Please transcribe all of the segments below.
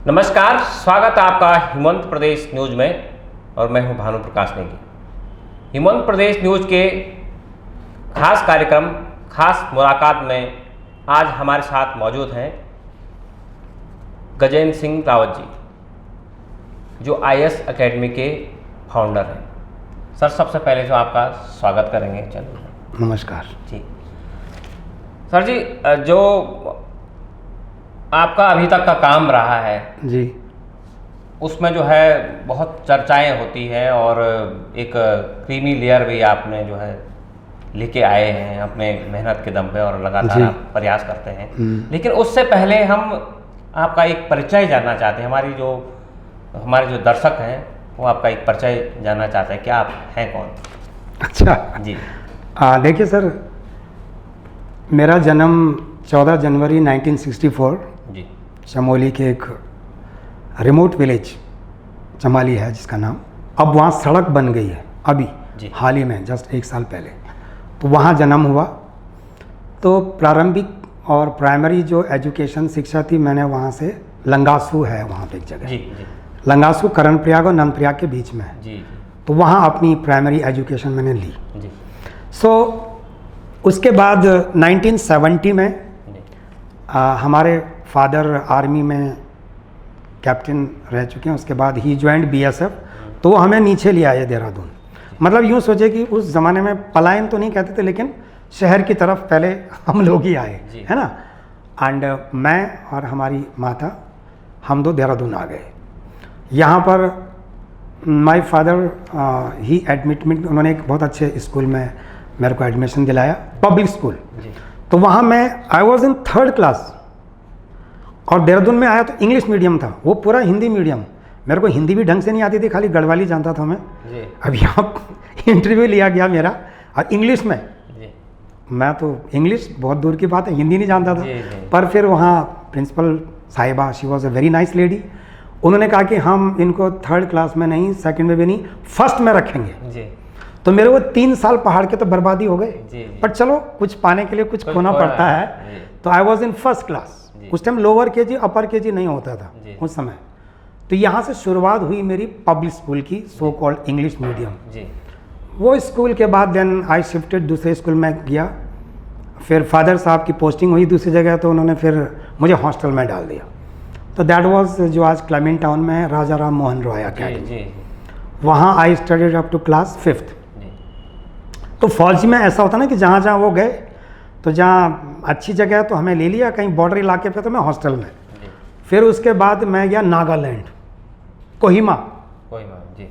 नमस्कार, स्वागत है आपका हिमंत प्रदेश न्यूज में और मैं हूं भानु प्रकाश नेगी। हिमंत प्रदेश न्यूज के खास कार्यक्रम खास मुलाकात में आज हमारे साथ मौजूद हैं गजेंद्र सिंह रावत जी, जो IAS एकेडमी के फाउंडर हैं। सर, सबसे पहले तो आपका स्वागत करेंगे। चलिए। नमस्कार जी सर जी, जो आपका अभी तक का काम रहा है जी, उसमें जो है बहुत चर्चाएं होती हैं और एक क्रीमी लेयर भी आपने जो है लेके आए हैं अपने मेहनत के दम पे और लगातार आप प्रयास करते हैं। लेकिन उससे पहले हम आपका एक परिचय जानना चाहते हैं। हमारे जो दर्शक हैं वो आपका एक परिचय जानना चाहते हैं, क्या आप हैं कौन? अच्छा जी। देखिए सर, मेरा जन्म 14 जनवरी 1964 जी चमोली के एक रिमोट विलेज चमाली है जिसका नाम, अब वहाँ सड़क बन गई है अभी हाल ही में, जस्ट 1 साल पहले। तो वहाँ जन्म हुआ। तो प्रारंभिक और प्राइमरी जो एजुकेशन शिक्षा थी मैंने वहाँ से लंगासू है वहाँ पे एक जगह जी लंगासू कर्णप्रयाग और नंदप्रयाग के बीच में है जी। तो वहाँ अपनी प्राइमरी एजुकेशन मैंने ली। जी। उसके बाद 1970 में हमारे फादर आर्मी में कैप्टन रह चुके हैं। उसके बाद ही ज्वाइंट BSF, तो वो हमें नीचे ले आए देहरादून। मतलब यूँ सोचे कि उस ज़माने में पलायन तो नहीं कहते थे, लेकिन शहर की तरफ पहले हम लोग ही आए, है ना। एंड मैं और हमारी माता, हम दो देहरादून आ गए। यहाँ पर माय फादर ही एडमिटमेंट, उन्होंने एक बहुत अच्छे स्कूल में मेरे को एडमिशन दिलाया, पब्लिक स्कूल। तो वहाँ मैं I was in 3rd class और देहरादून में आया तो इंग्लिश मीडियम था, वो पूरा हिंदी मीडियम। मेरे को हिंदी भी ढंग से नहीं आती थी, खाली गढ़वाली जानता था मैं। अब यहाँ इंटरव्यू लिया गया मेरा और इंग्लिश में, मैं तो इंग्लिश बहुत दूर की बात है, हिंदी नहीं जानता था। पर फिर वहाँ प्रिंसिपल साहिबा, she was a very nice lady, उन्होंने कहा कि हम इनको 3rd क्लास में नहीं, 2nd में भी नहीं, 1st में रखेंगे। तो मेरे वो 3 साल पहाड़ के तो बर्बादी हो गए, पर चलो कुछ पाने के लिए कुछ खोना पड़ता है। तो I was in 1st class. उस टाइम लोअर KG अपर KG नहीं होता था उस समय। तो यहाँ से शुरुआत हुई मेरी पब्लिक स्कूल की, सो कॉल्ड इंग्लिश मीडियम। वो स्कूल के बाद देन आई शिफ्टेड, दूसरे स्कूल में गया। फिर फादर साहब की पोस्टिंग हुई दूसरी जगह, तो उन्होंने फिर मुझे हॉस्टल में डाल दिया। तो दैट वाज जो आज क्लाइमिंग टाउन में है, राजा राम मोहन रॉय अकेडमी। वहाँ I studied up to class 5th। तो फौज में ऐसा होता ना कि जहाँ जहाँ वो गए, तो जहाँ अच्छी जगह है तो हमें ले लिया, कहीं बॉर्डर इलाके पे तो मैं हॉस्टल में। फिर उसके बाद मैं गया Nagaland, Kohima ji,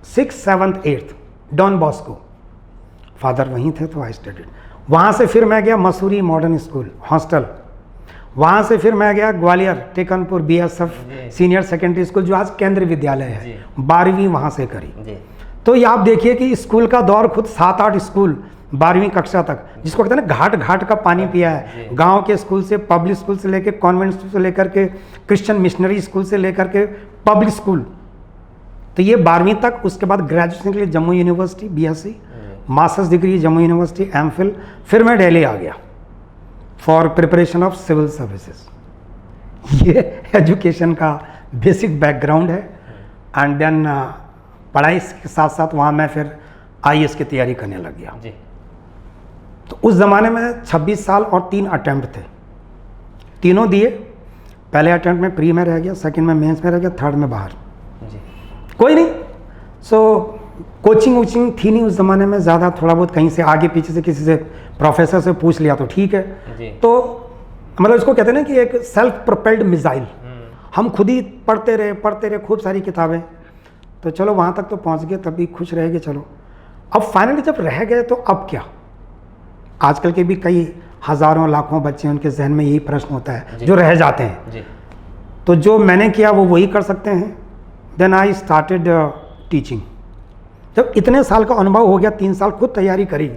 6th 7th 8th Don Bosco, father वहीं थे तो आई स्टडीड। वहाँ से फिर मैं गया मसूरी मॉडर्न स्कूल हॉस्टल। वहाँ से फिर मैं गया Gwalior Tekanpur BSF senior secondary school, जो आज केंद्रीय विद्यालय है, 12वीं वहाँ से करी। तो ये आप देखिए कि स्कूल का दौर खुद 7-8 स्कूल 12वीं कक्षा तक, जिसको कहते हैं ना घाट घाट का पानी पिया है। गांव के स्कूल से, पब्लिक स्कूल से लेकर, कॉन्वेंट स्कूल से लेकर के, क्रिश्चियन मिशनरी स्कूल से लेकर के पब्लिक स्कूल। तो ये 12वीं तक। उसके बाद ग्रेजुएशन के लिए Jammu university BSc, masters degree Jammu university MPhil। फिर मैं दिल्ली आ गया for preparation of civil services. ये एजुकेशन का बेसिक बैकग्राउंड है। एंड देन पढ़ाई के साथ साथ वहाँ मैं फिर IAS की तैयारी करने लग गया। तो उस ज़माने में 26 साल और 3 अटैम्प्ट थे, तीनों दिए। पहले अटैम्प्ट में प्री में रह गया, 2nd में मेंस में रह गया, 3rd में बाहर। कोई नहीं। कोचिंग वोचिंग थी नहीं उस ज़माने में ज़्यादा, थोड़ा बहुत कहीं से आगे पीछे से किसी से प्रोफेसर से पूछ लिया तो ठीक है। तो मतलब इसको कहते हैं ना कि एक सेल्फ प्रोपेल्ड मिसाइल, हम खुद ही पढ़ते रहे खूब सारी किताबें। तो चलो वहाँ तक तो पहुँच गए, तभी खुश रह गए। चलो अब फाइनली जब रह गए तो अब क्या। आजकल के भी कई हज़ारों लाखों बच्चे, उनके जहन में यही प्रश्न होता है जो रह जाते हैं। तो जो मैंने किया वो वही कर सकते हैं। Then I started teaching. जब इतने साल का अनुभव हो गया, 3 साल खुद तैयारी करी,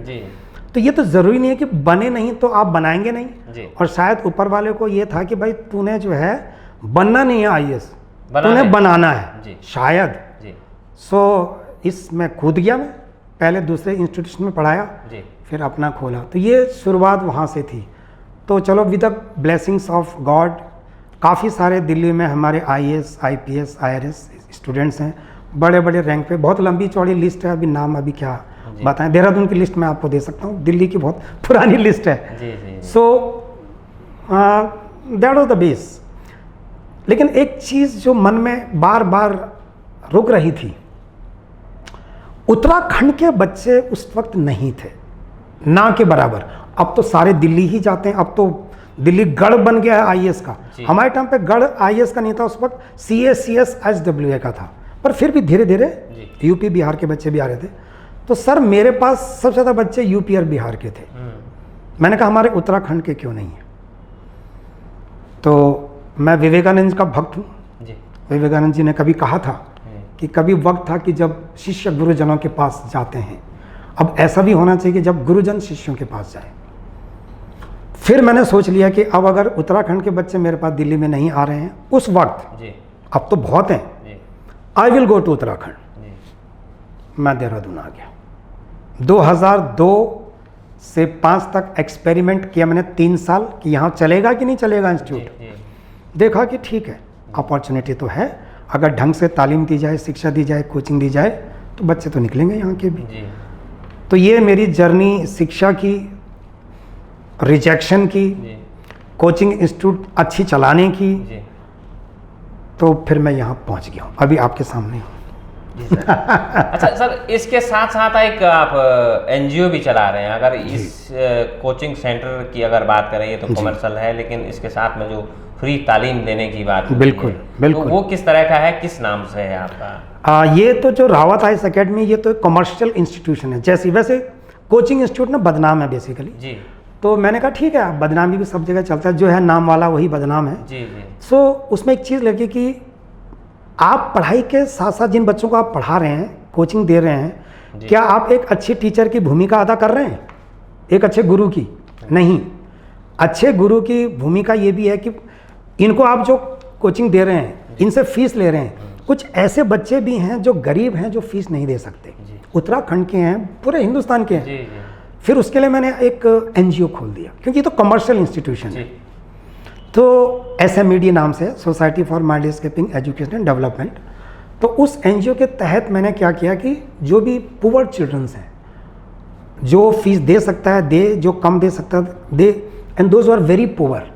तो ये तो ज़रूरी नहीं है कि बने नहीं तो आप बनाएंगे नहीं। और शायद ऊपर वाले को ये था कि भाई तूने जो है बनना नहीं है IAS, तूने बनाना है शायद। इसमें कूद गया मैं, पहले दूसरे इंस्टीट्यूशन में पढ़ाया, फिर अपना खोला। तो ये शुरुआत वहाँ से थी। तो चलो with the blessings of God काफ़ी सारे दिल्ली में हमारे IAS IPS IRS स्टूडेंट्स हैं, बड़े बड़े रैंक पे। बहुत लंबी चौड़ी लिस्ट है, अभी नाम अभी क्या बताएं। देहरादून की लिस्ट मैं आपको दे सकता हूँ, दिल्ली की बहुत पुरानी लिस्ट है। So that was the base. लेकिन एक चीज़ जो मन में बार बार रुक रही थी, उत्तराखंड के बच्चे उस वक्त नहीं थे ना के बराबर। अब तो सारे दिल्ली ही जाते हैं, अब तो दिल्ली गढ़ बन गया है IAS का। हमारे टाइम पे गढ़ IAS का नहीं था, उस वक्त CS CS SWA का था। पर फिर भी धीरे धीरे यूपी बिहार के बच्चे भी आ रहे थे। तो सर मेरे पास सबसे ज़्यादा बच्चे यूपी और बिहार के थे। मैंने कहा हमारे उत्तराखंड के क्यों नहीं है। तो मैं विवेकानंद का भक्त हूँ। विवेकानंद जी ने कभी कहा था कि कभी वक्त था कि जब शिष्य गुरुजनों के पास जाते हैं, अब ऐसा भी होना चाहिए कि जब गुरुजन शिष्यों के पास जाए। फिर मैंने सोच लिया कि अब अगर उत्तराखंड के बच्चे मेरे पास दिल्ली में नहीं आ रहे हैं उस वक्त, अब तो बहुत हैं, I will go to Uttarakhand. मैं देहरादून आ गया। 2002 से 5 तक एक्सपेरिमेंट किया मैंने 3 साल कि यहाँ चलेगा कि नहीं चलेगा इंस्टीट्यूट। देखा कि ठीक है, अपॉर्चुनिटी तो है, अगर ढंग से तालीम दी जाए, शिक्षा दी जाए, कोचिंग दी जाए तो बच्चे तो निकलेंगे यहाँ के भी। तो ये मेरी जर्नी शिक्षा की, रिजेक्शन की, कोचिंग इंस्टीट्यूट अच्छी चलाने की, तो फिर मैं यहाँ पहुँच गया हूँ, अभी आपके सामने हूँ। अच्छा सर, इसके साथ साथ एक आप NGO भी चला रहे हैं। अगर इस कोचिंग सेंटर की अगर बात करें, ये तो कमर्शियल है, लेकिन इसके साथ में जो फ्री तालीम देने की बात, बिल्कुल बिल्कुल, तो वो किस तरह का है, किस नाम से है आपका? ये तो जो रावत आइस अकेडमी, ये तो कमर्शियल इंस्टीट्यूशन है। जैसे वैसे कोचिंग इंस्टीट्यूट ना बदनाम है बेसिकली जी। तो मैंने कहा ठीक है, बदनामी भी सब जगह चलता है, जो है नाम वाला वही बदनाम है जी। सो उसमें एक चीज़ लगी कि आप पढ़ाई के साथ साथ जिन बच्चों को आप पढ़ा रहे हैं, कोचिंग दे रहे हैं, क्या आप एक अच्छे टीचर की भूमिका अदा कर रहे हैं, एक अच्छे गुरु की? नहीं। अच्छे गुरु की भूमिका ये भी है कि इनको आप जो कोचिंग दे रहे हैं, इनसे फीस ले रहे हैं। कुछ ऐसे बच्चे भी हैं जो गरीब हैं, जो फीस नहीं दे सकते, उत्तराखंड के हैं, पूरे हिंदुस्तान के हैं। फिर उसके लिए मैंने एक NGO खोल दिया, क्योंकि तो कमर्शियल इंस्टीट्यूशन है। तो SMED नाम से, society for mindscaping education and development. तो उस NGO के तहत मैंने क्या किया कि जो भी पुअर चिल्ड्रंस हैं, जो फीस दे सकता है दे, जो कम दे सकता है दे, and those are very poor,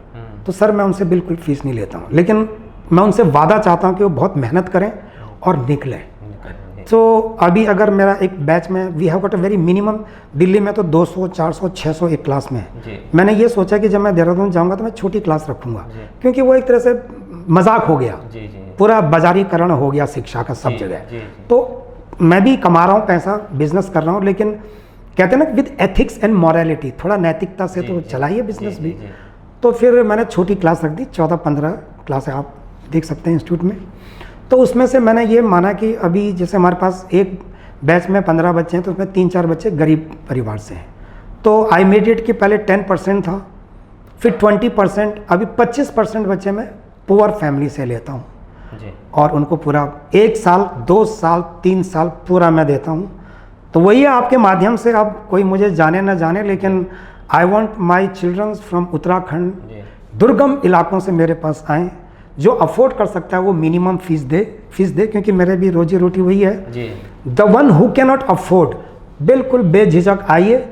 तो सर मैं उनसे बिल्कुल फीस नहीं लेता हूँ, लेकिन मैं उनसे वादा चाहता हूँ कि वो बहुत मेहनत करें और निकलें। तो अभी अगर मेरा एक बैच में we have got a very minimum, Delhi में तो 200 400 600 एक क्लास में है। मैंने ये सोचा कि जब मैं देहरादून जाऊंगा तो मैं छोटी क्लास रखूंगा, क्योंकि वो एक तरह से मजाक हो गया, पूरा बाजारीकरण हो गया शिक्षा का सब जगह। तो मैं भी कमा रहा हूँ पैसा, बिजनेस कर रहा हूँ, लेकिन कहते हैं ना विद एथिक्स एंड मॉरलिटी, थोड़ा नैतिकता से तो चलाइए बिजनेस भी। तो फिर मैंने छोटी क्लास रख दी, 14-15 क्लास है, आप देख सकते हैं इंस्टीट्यूट में। तो उसमें से मैंने ये माना कि अभी जैसे हमारे पास एक बैच में 15 बच्चे हैं, तो उसमें 3-4 बच्चे गरीब परिवार से हैं। तो आई मेड इट कि पहले 10% था, फिर 20%, अभी 25% बच्चे मैं पुअर फैमिली से लेता हूँ, और उनको पूरा 1 साल 2 साल 3 साल पूरा मैं देता हूँ। तो वही है आपके माध्यम से, अब कोई मुझे जाने ना जाने, लेकिन I want my childrens from Uttarakhand, दुर्गम इलाकों से मेरे पास आएँ। जो अफोर्ड कर सकता है वो मिनिमम फीस दे, क्योंकि मेरे भी रोजी रोटी वही है। The one who can not afford, बिल्कुल बेझिझक आइए,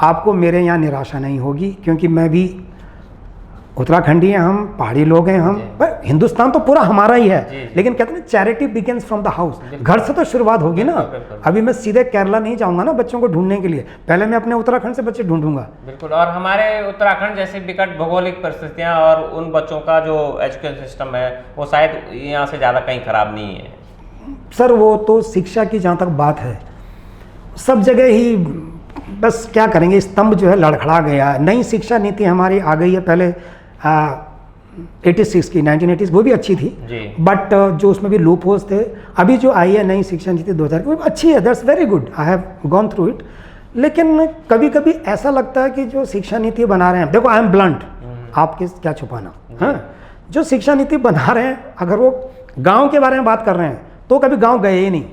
आपको मेरे यहाँ निराशा नहीं होगी, क्योंकि मैं भी उत्तराखंडी हैं, हम पहाड़ी लोग हैं, हम पर हिंदुस्तान तो पूरा हमारा ही है। लेकिन कहते हैं charity begins from the house, घर से तो शुरुआत होगी ना। अभी मैं सीधे केरला नहीं जाऊंगा ना बच्चों को ढूंढने के लिए, पहले मैं अपने उत्तराखंड से बच्चे ढूंढूंगा। बिल्कुल, और हमारे उत्तराखंड जैसे विकट भौगोलिक परिस्थितियां और उन बच्चों का जो एजुकेशन सिस्टम है, वो शायद यहाँ से ज़्यादा कहीं खराब नहीं है। सर वो तो शिक्षा की जहाँ तक बात है, सब जगह ही बस क्या करेंगे, स्तंभ जो है लड़खड़ा गया है। नई शिक्षा नीति हमारी आ गई है, पहले 86 की 1980s वो भी अच्छी थी, बट जो उसमें भी लूप होल्स थे। अभी जो आई है नई शिक्षा नीति 2000 की, वो अच्छी है, that's very good, I have gone through it. लेकिन कभी कभी ऐसा लगता है कि जो शिक्षा नीति बना रहे हैं, देखो आई एम ब्लंट, आपके क्या छुपाना, हाँ, जो शिक्षा नीति बना रहे हैं, अगर वो गाँव के बारे में बात कर रहे हैं तो कभी गाँव गए ही नहीं,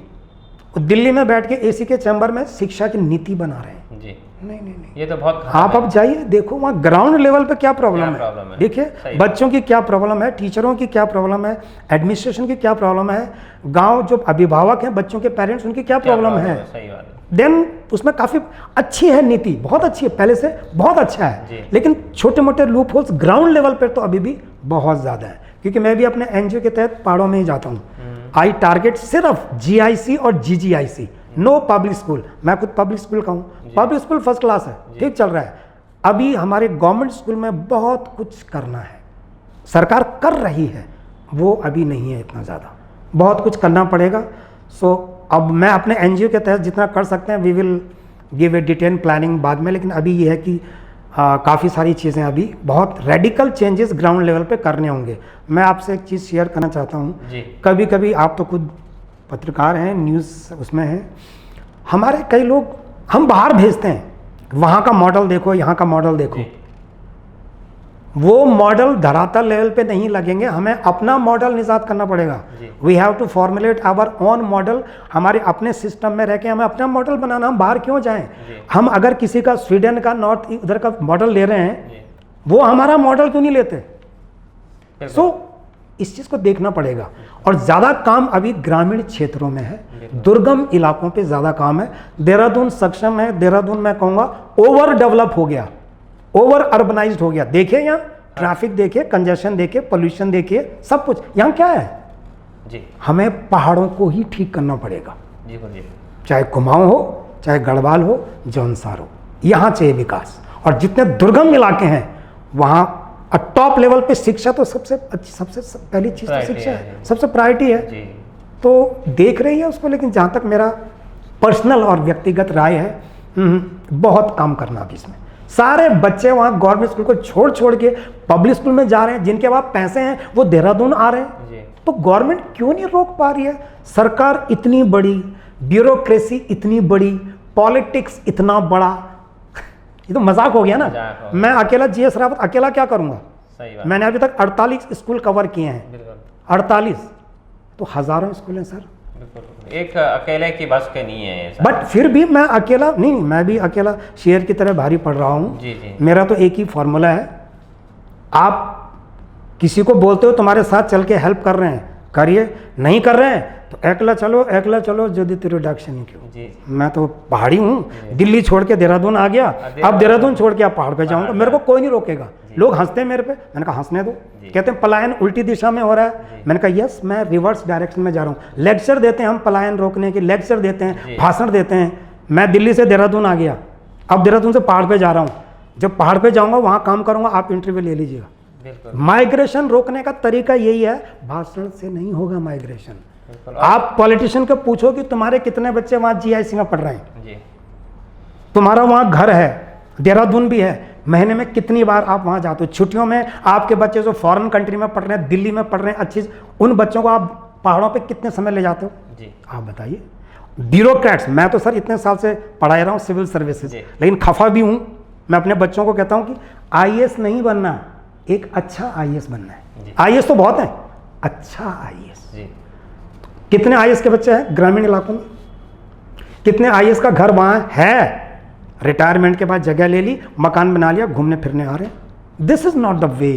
दिल्ली में बैठ के AC के चैम्बर में शिक्षा की नीति बना रहे हैं। नहीं नहीं नहीं, ये तो बहुत खराब आप है। अब जाइए देखो वहाँ ग्राउंड लेवल पे क्या प्रॉब्लम प्रॉब्लम है। है। देखिए सही बच्चों की क्या प्रॉब्लम है, टीचरों की क्या प्रॉब्लम है, एडमिनिस्ट्रेशन की क्या प्रॉब्लम है, गांव जो अभिभावक हैं बच्चों के पेरेंट्स उनकी क्या प्रॉब्लम है। सही बात है। देन उसमें काफ़ी अच्छी है नीति, बहुत अच्छी है, पहले से बहुत अच्छा है, जी। लेकिन छोटे मोटे लूप होल्स ग्राउंड लेवल पर तो अभी भी बहुत ज़्यादा है। क्योंकि मैं भी अपने एनजीओ के तहत पहाड़ों में ही जाता हूँ। आई टारगेट सिर्फ जीआईसी और जीजीआईसी, नो पब्लिक स्कूल। मैं खुद पब्लिक स्कूल का हूँ, पब्लिक स्कूल फर्स्ट क्लास है, ठीक चल रहा है। अभी हमारे गवर्नमेंट स्कूल में बहुत कुछ करना है, सरकार कर रही है, वो अभी नहीं है इतना ज़्यादा, बहुत कुछ करना पड़ेगा। सो अब मैं अपने एनजीओ के तहत जितना कर सकते हैं we will give a detail planning बाद में, लेकिन अभी ये है कि काफ़ी सारी चीज़ें अभी बहुत रेडिकल चेंजेस ग्राउंड लेवल पे करने होंगे। मैं आपसे एक चीज़ शेयर करना चाहता हूँ जी। कभी कभी आप तो खुद पत्रकार हैं, न्यूज़ उसमें हैं, हमारे कई लोग हम बाहर भेजते हैं, वहाँ का मॉडल देखो, यहाँ का मॉडल देखो, जी। वो मॉडल धरातल लेवल पे नहीं लगेंगे, हमें अपना मॉडल निजात करना पड़ेगा। जी। We have to formulate our own model, हमारे अपने सिस्टम में रह के हमें अपना मॉडल बनाना। हम बाहर क्यों जाएं? जी। हम अगर किसी का स्वीडन का नॉर्थ उधर का मॉडल ले रहे हैं, जी। वो हमारा मॉडल क्यों नहीं लेते? बिल्कुल। सो इस चीज़ को देखना पड़ेगा। और ज़्यादा काम अभी ग्रामीण क्षेत्रों में है, दुर्गम इलाकों पे ज़्यादा काम है। देहरादून सक्षम है, देहरादून मैं कहूँगा ओवर डेवलप हो गया, ओवर अर्बनाइज्ड हो गया। देखिए यहाँ ट्रैफिक देखिए, कंजेशन देखिए, पोल्यूशन देखिए, सब कुछ यहाँ क्या है। जी। हमें पहाड़ों को ही ठीक करना पड़ेगा, जी बोलिए। चाहे कुमाऊं हो, चाहे गढ़वाल हो, जौनसार हो, यहाँ चाहिए विकास। और जितने दुर्गम इलाके हैं वहाँ टॉप लेवल पे शिक्षा तो सबसे अच्छी, सबसे पहली चीज़ तो शिक्षा है, सबसे प्रायोरिटी है। जी। तो देख रही है उसको, लेकिन जहाँ तक मेरा पर्सनल और व्यक्तिगत राय है, बहुत काम करना अभी इसमें। सारे बच्चे वहाँ गवर्नमेंट स्कूल को छोड़ के पब्लिक स्कूल में जा रहे हैं, जिनके पास पैसे हैं वो देहरादून आ रहे हैं। जी। तो गवर्नमेंट क्यों नहीं रोक पा रही है? सरकार इतनी बड़ी, ब्यूरोक्रेसी इतनी बड़ी, पॉलिटिक्स इतना बड़ा, ये तो मजाक हो गया ना। मजाक हो गया। मैं अकेला जीएस रावत अकेला क्या करूँगा? सही बात। मैंने अभी तक 48 स्कूल कवर किए हैं, बिल्कुल 48, तो हज़ारों स्कूल हैं सर। बिल्कुल, एक अकेले की बस के नहीं है ये सब। बट फिर भी मैं अकेला नहीं, मैं भी अकेला शेर की तरह भारी पड़ रहा हूँ। जी जी। मेरा तो एक ही फॉर्मूला है, आप किसी को बोलते हो तुम्हारे साथ चल के हेल्प कर रहे हैं, करिए, नहीं कर रहे हैं तो एकला चलो यदि तेरे डाक्शन नहीं क्यों। जी। मैं तो पहाड़ी हूँ, दिल्ली छोड़ के देहरादून आ गया, अब देहरादून छोड़ के आप पहाड़ पे जाऊँगा, मेरे को कोई नहीं रोकेगा। लोग हंसते हैं मेरे पे, मैंने कहा हंसने दो। कहते हैं पलायन उल्टी दिशा में हो रहा है, मैंने कहा यस, मैं रिवर्स डायरेक्शन में जा रहा हूँ। लेक्चर देते हैं हम पलायन रोकने के, लेक्चर देते हैं, भाषण देते हैं। मैं दिल्ली से देहरादून आ गया, अब देहरादून से पहाड़ पे जा रहा हूँ, जब पहाड़ पे जाऊँगा वहाँ काम करूँगा, आप इंटरव्यू ले लीजिएगा। बिल्कुल माइग्रेशन रोकने का तरीका यही है, भाषण से नहीं होगा माइग्रेशन। बिल्कुल। आप पॉलिटिशियन को पूछो कि तुम्हारे कितने बच्चे वहाँ जीआईसी में पढ़ रहे हैं, जी। तुम्हारा वहाँ घर है, देहरादून भी है, महीने में कितनी बार आप वहाँ जाते हो? छुट्टियों में आपके बच्चे जो फॉरेन कंट्री में पढ़ रहे हैं, दिल्ली में पढ़ रहे हैं, अच्छी, उन बच्चों को आप पहाड़ों पे कितने समय ले जाते हो? जी। आप बताइए। ब्यूरोक्रेट्स, मैं तो सर इतने साल से पढ़ा रहा हूँ सिविल सर्विसेज, जी। लेकिन खफा भी हूँ। मैं अपने बच्चों को कहता हूँ कि आईएएस नहीं बनना, एक अच्छा आईएएस बनना जी। है। आईएएस तो बहुत है, अच्छा आईएएस। जी। कितने आईएएस के बच्चे हैं ग्रामीण इलाकों में? कितने आईएएस का घर वहाँ है? रिटायरमेंट के बाद जगह ले ली, मकान बना लिया, घूमने फिरने आ रहे हैं। This is not the way.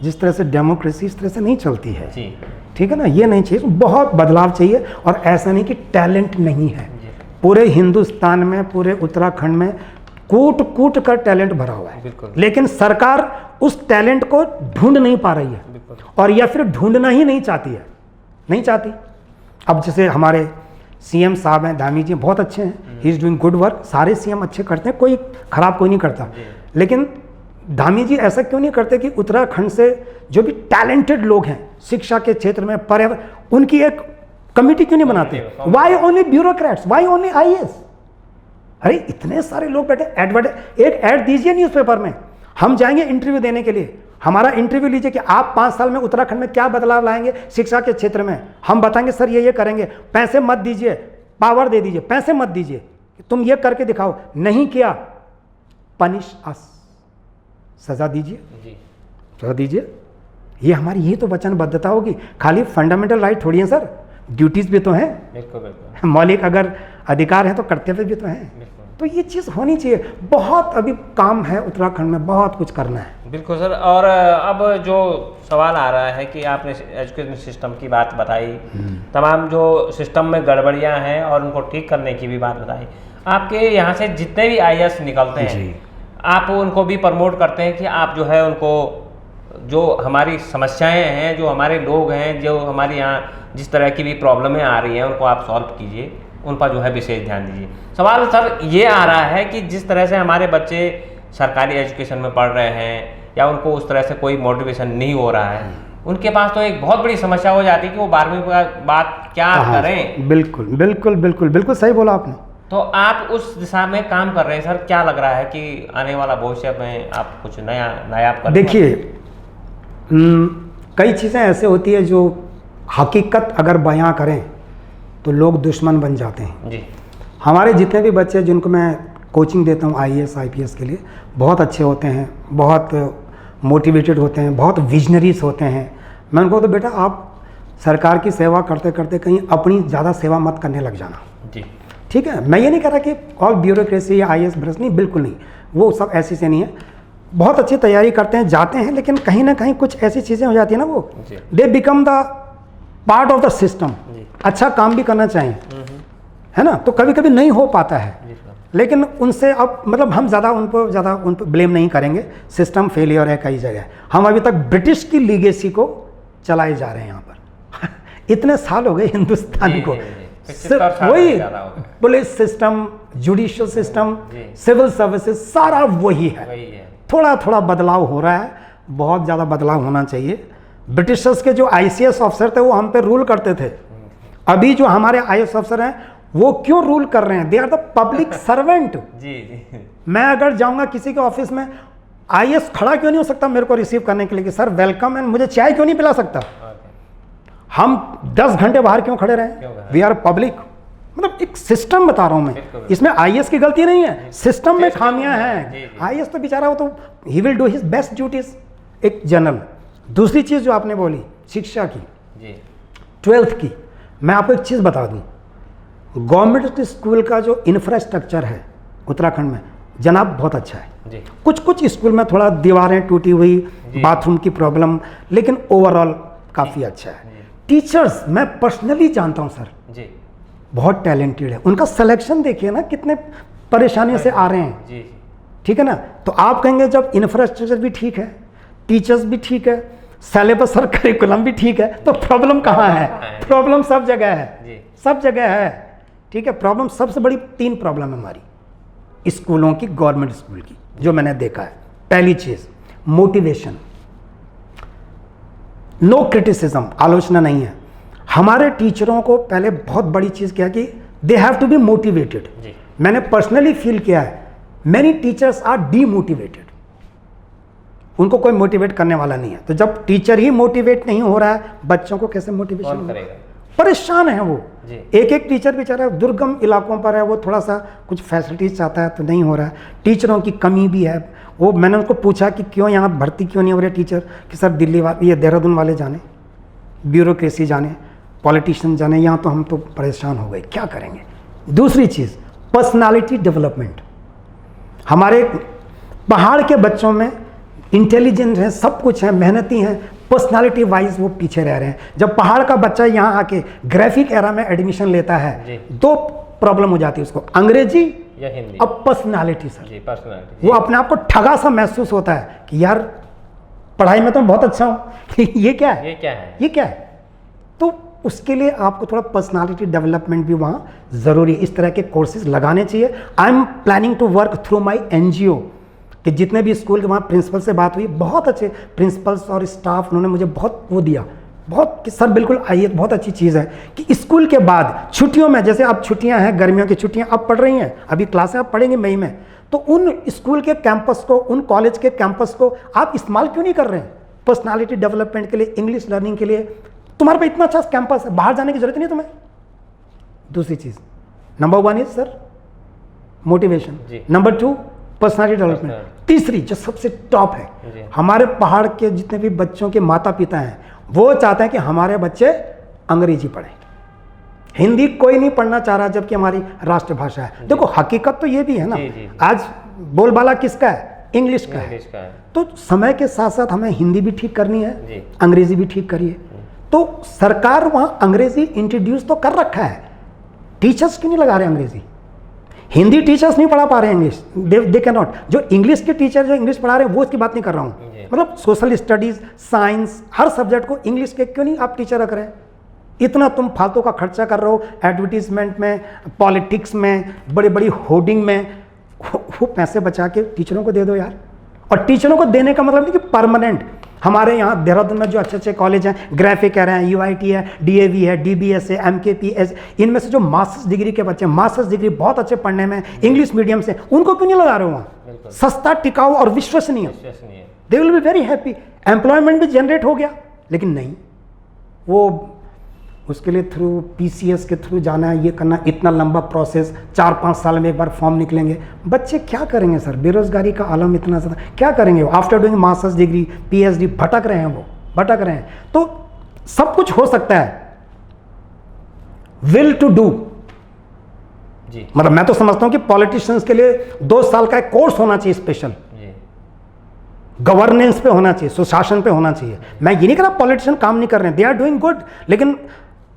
जिस तरह से डेमोक्रेसी इस तरह से नहीं चलती है, जी। ठीक है ना, ये नहीं चाहिए, बहुत बदलाव चाहिए। और ऐसा नहीं कि टैलेंट नहीं है, जी। पूरे हिंदुस्तान में, पूरे उत्तराखंड में कूट कूट कर टैलेंट भरा हुआ है, बिल्कुल। लेकिन सरकार उस टैलेंट को ढूंढ नहीं पा रही है, बिल्कुल। और या फिर ढूंढना ही नहीं चाहती है, नहीं चाहती। अब जैसे हमारे सीएम साहब हैं, धामी जी बहुत अच्छे हैं, he is doing good work, सारे सीएम अच्छे करते हैं, कोई खराब कोई नहीं करता। लेकिन धामी जी ऐसा क्यों नहीं करते कि उत्तराखंड से जो भी टैलेंटेड लोग हैं शिक्षा के क्षेत्र में, पर्यावरण, उनकी एक कमिटी क्यों नहीं बनाते? Why only bureaucrats, why only IAS? अरे इतने सारे लोग बैठे, एक ऐड दीजिए न्यूज़पेपर में, हम जाएंगे इंटरव्यू देने के लिए, हमारा इंटरव्यू लीजिए कि आप 5 साल में उत्तराखंड में क्या बदलाव लाएंगे शिक्षा के क्षेत्र में। हम बताएंगे सर ये करेंगे, पैसे मत दीजिए, पावर दे दीजिए, पैसे मत दीजिए, तुम ये करके दिखाओ। नहीं किया, पनिश अस, सजा दीजिए, जी। सजा दीजिए। ये हमारी ये तो वचनबद्धता होगी। खाली फंडामेंटल राइट थोड़ी है सर, ड्यूटीज भी तो हैं, बिल्कुल बिल्कुल मौलिक अगर अधिकार है तो कर्तव्य भी तो हैं। बिल्कुल। तो ये चीज़ होनी चाहिए। बहुत अभी काम है उत्तराखंड में, बहुत कुछ करना है। बिल्कुल सर। और अब जो सवाल आ रहा है कि आपने एजुकेशन सिस्टम की बात बताई, तमाम जो सिस्टम में गड़बड़ियां हैं और उनको ठीक करने की भी बात बताई। आपके यहाँ से जितने भी IAS निकलते हैं, आप उनको भी प्रमोट करते हैं कि आप जो है उनको, जो हमारी समस्याएं हैं, जो हमारे लोग हैं, जो हमारे यहाँ जिस तरह की भी प्रॉब्लमें आ रही हैं, उनको आप सॉल्व कीजिए, उन पर जो है विशेष ध्यान दीजिए। सवाल सर ये आ रहा है कि जिस तरह से हमारे बच्चे सरकारी एजुकेशन में पढ़ रहे हैं या उनको उस तरह से कोई मोटिवेशन नहीं हो रहा है, उनके पास तो एक बहुत बड़ी समस्या हो जाती है कि वो 12वीं के बाद क्या करें। बिल्कुल बिल्कुल बिल्कुल बिल्कुल सही बोला आपने। तो आप उस दिशा में काम कर रहे हैं सर, क्या लग रहा है कि आने वाला भविष्य में आप कुछ नायाब कर? देखिए, कई चीज़ें ऐसे होती है जो हकीकत अगर बयां करें तो लोग दुश्मन बन जाते हैं जी। हमारे जितने भी बच्चे जिनको मैं कोचिंग देता हूँ IAS IPS के लिए, बहुत अच्छे होते हैं, बहुत मोटिवेटेड होते हैं, बहुत विजनरीज होते हैं। मैं उनको तो बेटा आप सरकार की सेवा करते करते कहीं अपनी ज़्यादा सेवा मत करने लग जाना जी। ठीक है। मैं ये नहीं कह रहा कि ऑल ब्यूरोक्रेसी या IAS भ्रष्ट, नहीं, बिल्कुल नहीं, वो सब ऐसी से नहीं है। बहुत अच्छी तैयारी करते हैं, जाते हैं, लेकिन कहीं ना कहीं कुछ ऐसी चीज़ें हो जाती है ना, वो they become the part of the system. अच्छा काम भी करना चाहिए, है ना, तो कभी कभी नहीं हो पाता है, लेकिन उनसे अब मतलब हम ज़्यादा उन पर ब्लेम नहीं करेंगे। सिस्टम फेलियर है कई जगह। हम अभी तक ब्रिटिश की लीगेसी को चलाए जा रहे हैं यहाँ पर इतने साल हो गए हिंदुस्तान को, वही police system, judicial system, civil services, सारा वही है। थोड़ा थोड़ा बदलाव हो रहा है, बहुत ज़्यादा बदलाव होना चाहिए। ब्रिटिशर्स के जो ICS ऑफिसर थे वो हम पे रूल करते थे, अभी जो हमारे IAS ऑफिसर हैं वो क्यों रूल कर रहे हैं? They are the public servant. मैं अगर जाऊंगा किसी के ऑफिस में, IAS खड़ा क्यों नहीं हो सकता मेरे को रिसीव करने के लिए कि सर वेलकम, एंड मुझे चाय क्यों नहीं पिला सकता? हम 10 घंटे बाहर क्यों खड़े रहे? We are public. मतलब एक सिस्टम बता रहा हूं मैं, इसमें IAS की गलती नहीं है, सिस्टम में खामियां हैं। IAS तो बेचारा वो तो he will do his best duties, एक जनरल। दूसरी चीज जो आपने बोली शिक्षा की, 12th की, मैं आपको एक चीज़ बता दूं, गवर्नमेंट स्कूल का जो इंफ्रास्ट्रक्चर है उत्तराखंड में जनाब बहुत अच्छा है जी। कुछ स्कूल में थोड़ा दीवारें टूटी हुई, बाथरूम की प्रॉब्लम, लेकिन ओवरऑल काफ़ी अच्छा है। टीचर्स मैं पर्सनली जानता हूं सर जी, बहुत टैलेंटेड है। उनका सिलेक्शन देखिए ना, कितने परेशानी से आ रहे हैं जी। ठीक है ना, तो आप कहेंगे जब इंफ्रास्ट्रक्चर भी ठीक है, टीचर्स भी ठीक है, सिलेबस और करिकुलम भी ठीक है, तो प्रॉब्लम कहाँ है? प्रॉब्लम सब जगह है, सब जगह है। ठीक है, प्रॉब्लम सबसे बड़ी 3 प्रॉब्लम है हमारी स्कूलों की, गवर्नमेंट स्कूल की, जो मैंने देखा है। पहली चीज मोटिवेशन, नो क्रिटिसिज्म, आलोचना नहीं है। हमारे टीचरों को पहले बहुत बड़ी चीज क्या कि they have to be motivated. मैंने पर्सनली फील किया है, मेनी टीचर्स आर डीमोटिवेटेड, उनको कोई मोटिवेट करने वाला नहीं है। तो जब टीचर ही मोटिवेट नहीं हो रहा है, बच्चों को कैसे मोटिवेशन करेगा? परेशान है वो। एक टीचर बेचारा दुर्गम इलाकों पर है, वो थोड़ा सा कुछ फैसिलिटीज चाहता है तो नहीं हो रहा है। टीचरों की कमी भी है। वो मैंने उनको पूछा कि क्यों यहाँ भर्ती क्यों नहीं हो रहे टीचर, कि सर दिल्ली वाले, ये देहरादून वाले जाने, ब्यूरोक्रेसी जाने, पॉलिटिशियन जाने, यहाँ तो हम तो परेशान हो गए, क्या करेंगे। दूसरी चीज़ पर्सनालिटी डेवलपमेंट। हमारे पहाड़ के बच्चों में इंटेलिजेंट है, सब कुछ है, मेहनती हैं, पर्सनालिटी वाइज वो पीछे रह रहे हैं। जब पहाड़ का बच्चा यहाँ आके ग्राफिक एरा में एडमिशन लेता है, 2 प्रॉब्लम हो जाती है उसको, अंग्रेजी या हिंदी, अब पर्सनालिटी सर जी, पर्सनालिटी। वो अपने आप को ठगा सा महसूस होता है कि यार पढ़ाई में तो बहुत अच्छा हूँ ये क्या है, ये क्या है। तो उसके लिए आपको थोड़ा पर्सनालिटी डेवलपमेंट भी वहाँ ज़रूरी है। इस तरह के कोर्सेज लगाने चाहिए। I am planning to work through my NGO, कि जितने भी स्कूल के वहाँ प्रिंसिपल से बात हुई, बहुत अच्छे प्रिंसिपल्स और स्टाफ, उन्होंने मुझे बहुत वो दिया, बहुत कि सर बिल्कुल आइए, बहुत अच्छी चीज़ है कि स्कूल के बाद छुट्टियों में, जैसे अब छुट्टियां हैं, गर्मियों की छुट्टियां अब पढ़ रही हैं, अभी क्लासें आप पढ़ेंगे मई में, तो उन स्कूल के कैंपस को, उन कॉलेज के कैंपस को आप इस्तेमाल क्यों नहीं कर रहे हैं पर्सनालिटी डेवलपमेंट के लिए, इंग्लिश लर्निंग के लिए? तुम्हारे पे इतना अच्छा कैंपस है, बाहर जाने की जरूरत नहीं तुम्हें। दूसरी चीज़, number 1 is sir motivation, number 2 personality development. तीसरी जो सबसे टॉप है, हमारे पहाड़ के जितने भी बच्चों के माता पिता हैं, वो चाहते हैं कि हमारे बच्चे अंग्रेजी पढ़ें, हिंदी कोई नहीं पढ़ना चाह रहा जबकि हमारी राष्ट्रभाषा है। देखो हकीकत तो ये भी है ना, आज बोलबाला किसका है? इंग्लिश का है। तो समय के साथ साथ हमें हिंदी भी ठीक करनी है, अंग्रेजी भी ठीक करिए। तो सरकार वहां अंग्रेजी इंट्रोड्यूस तो कर रखा है, टीचर्स क्यों नहीं लगा रहे अंग्रेजी? हिंदी टीचर्स नहीं पढ़ा पा रहे इंग्लिश, दे कैन नॉट। जो इंग्लिश के टीचर जो इंग्लिश पढ़ा रहे हैं वो इसकी बात नहीं कर रहा हूँ, मतलब सोशल स्टडीज, साइंस, हर सब्जेक्ट को इंग्लिश के क्यों नहीं आप टीचर रख रहे हैं? इतना तुम फालतू का खर्चा कर रहे हो एडवर्टीजमेंट में, पॉलिटिक्स में, बड़ी बड़ी होर्डिंग में, वो पैसे बचा के टीचरों को दे दो यार। और टीचरों को देने का मतलब नहीं कि परमानेंट। हमारे यहाँ देहरादून में जो अच्छे अच्छे कॉलेज हैं, ग्राफिक है, UIT है, DAV है, DBS है, MKPS, इनमें से जो मास्टर्स डिग्री के बच्चे, मास्टर्स डिग्री बहुत अच्छे पढ़ने में, इंग्लिश मीडियम से, उनको क्यों नहीं लगा रहे हो वहाँ? सस्ता, टिकाऊ और विश्वसनीय, they will be very happy, employment भी जनरेट हो गया। लेकिन नहीं, वो उसके लिए थ्रू PCS के थ्रू जाना है, ये करना, इतना लंबा प्रोसेस, 4-5 साल में एक बार फॉर्म निकलेंगे। बच्चे क्या करेंगे सर? बेरोजगारी का आलम इतना ज़्यादा, क्या करेंगे? After doing masters degree, PhD, भटक रहे हैं, वो भटक रहे हैं। तो सब कुछ हो सकता है, विल टू डू जी। मतलब मैं तो समझता हूं कि पॉलिटिशियंस के लिए 2 साल का एक कोर्स होना चाहिए स्पेशल, गवर्नेंस पे होना चाहिए, सुशासन पे होना चाहिए। मैं ये नहीं कह रहा पॉलिटिशियन काम नहीं कर रहे हैं, दे आर डूइंग गुड, लेकिन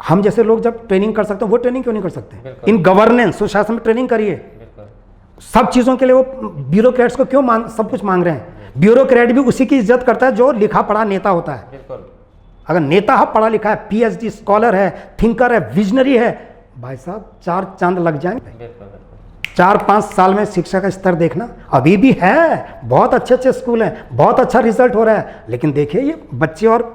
हम जैसे लोग जब ट्रेनिंग कर सकते हैं वो ट्रेनिंग क्यों नहीं कर सकते? इन गवर्नेंस, सुशासन में ट्रेनिंग करिए। सब चीज़ों के लिए वो ब्यूरोक्रेट्स को क्यों सब कुछ मांग रहे हैं? ब्यूरोक्रेट भी उसी की इज्जत करता है जो लिखा पढ़ा नेता होता है। अगर नेता है, पढ़ा लिखा है, PhD स्कॉलर है, थिंकर है, विजनरी है, भाई साहब 4 चांद लग जाएंगे। 4-5 साल में शिक्षा का स्तर देखना, अभी भी है, बहुत अच्छे अच्छे स्कूल हैं, बहुत अच्छा रिजल्ट हो रहा है, लेकिन देखिए ये बच्चे और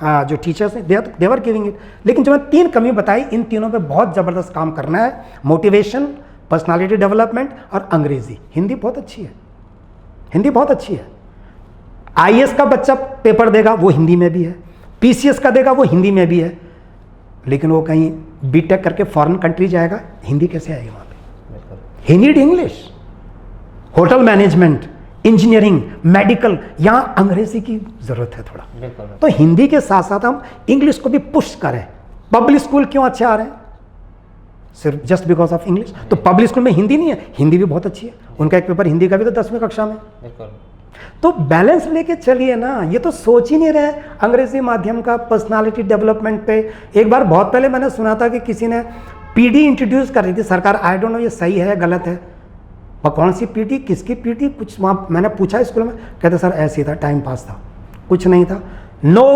जो टीचर्स हैं देवर गिविंग इट। लेकिन जो मैं 3 कमी बताई, इन तीनों पे बहुत ज़बरदस्त काम करना है। मोटिवेशन, पर्सनालिटी डेवलपमेंट और अंग्रेजी। हिंदी बहुत अच्छी है, हिंदी बहुत अच्छी है। IAS का बच्चा पेपर देगा वो हिंदी में भी है, PCS का देगा वो हिंदी में भी है, लेकिन वो कहीं BTech करके फॉरेन कंट्री जाएगा, हिंदी कैसे आएगी वहाँ पे? He need English. Hotel management, engineering, medical, यहाँ अंग्रेजी की जरूरत है थोड़ा। तो हिंदी के साथ साथ हम इंग्लिश को भी पुश करें। पब्लिक स्कूल क्यों अच्छे आ रहे हैं? सिर्फ जस्ट बिकॉज ऑफ इंग्लिश। तो पब्लिक स्कूल में हिंदी नहीं है, हिंदी भी बहुत अच्छी है, उनका एक पेपर हिंदी का भी तो 10वीं कक्षा में। तो बैलेंस लेके चलिए ना, ये तो सोच ही नहीं रहे अंग्रेजी माध्यम का पर्सनालिटी डेवलपमेंट पे। एक बार बहुत पहले मैंने सुना था कि किसी ने PD इंट्रोड्यूस कर रही थी सरकार, आई डोंट नो ये सही है या गलत है, और कौन सी PD, किसकी PD, कुछ वहाँ मैंने पूछा स्कूल में, कहते सर ऐसे ही था, टाइम पास था, कुछ नहीं था, no